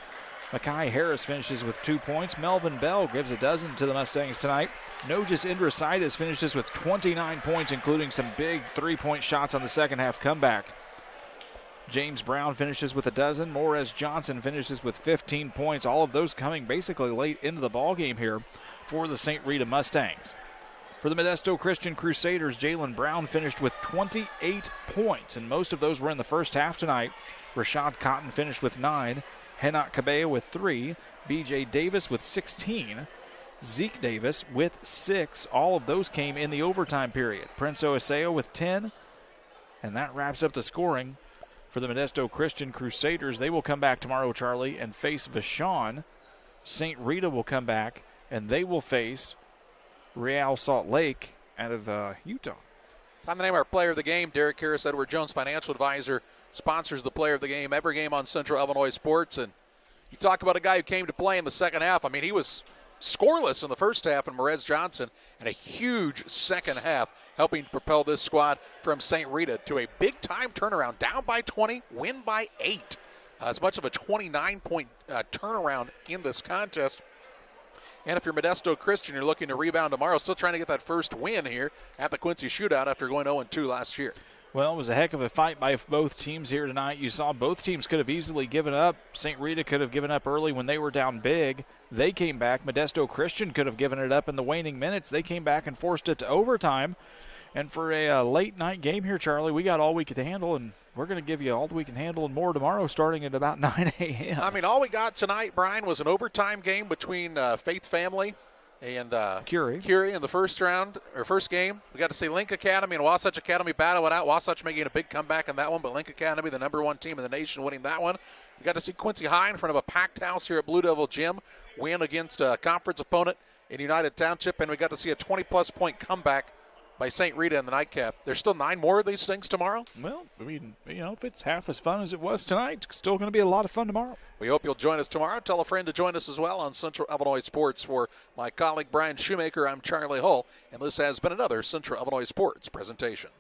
Makai Harris finishes with 2 points. Melvin Bell gives a dozen to the Mustangs tonight. Nojas Indrasitis finishes with 29 points, including some big three-point shots on the second half comeback. James Brown finishes with a dozen. Morez Johnson finishes with 15 points. All of those coming basically late into the ball game here for the St. Rita Mustangs. For the Modesto Christian Crusaders, Jalen Brown finished with 28 points, and most of those were in the first half tonight. Rashad Cotton finished with 9. Henok Cabella with 3. B.J. Davis with 16. Zeke Davis with 6. All of those came in the overtime period. Prince Oaseo with 10. And that wraps up the scoring for the Modesto Christian Crusaders. They will come back tomorrow, Charlie, and face Vashon. St. Rita will come back, and they will face Real Salt Lake out of Utah. Time to name our player of the game. Derek Harris, Edward Jones Financial Advisor, sponsors the player of the game every game on Central Illinois Sports. And you talk about a guy who came to play in the second half. I mean, he was scoreless in the first half, and Morez Johnson and a huge second half, helping propel this squad from St. Rita to a big-time turnaround, down by 20, win by 8. As much of a 29-point turnaround in this contest. And if you're Modesto Christian, you're looking to rebound tomorrow, still trying to get that first win here at the Quincy Shootout after going 0-2 last year. Well, it was a heck of a fight by both teams here tonight. You saw both teams could have easily given up. St. Rita could have given up early when they were down big. They came back. Modesto Christian could have given it up in the waning minutes. They came back and forced it to overtime. And for a late-night game here, Charlie, we got all we could handle, and we're going to give you all that we can handle and more tomorrow starting at about 9 a.m. I mean, all we got tonight, Brian, was an overtime game between Faith Family and Curie in the first game. We got to see Link Academy and Wasatch Academy battle it out. Wasatch making a big comeback in that one, but Link Academy, the number 1 team in the nation, winning that one. We got to see Quincy High in front of a packed house here at Blue Devil Gym win against a conference opponent in United Township, and we got to see a 20-plus point comeback by St. Rita in the nightcap. There's still 9 more of these things tomorrow? Well, I mean, if it's half as fun as it was tonight, it's still going to be a lot of fun tomorrow. We hope you'll join us tomorrow. Tell a friend to join us as well on Central Illinois Sports. For my colleague Brian Shoemaker, I'm Charlie Hull, and this has been another Central Illinois Sports presentation.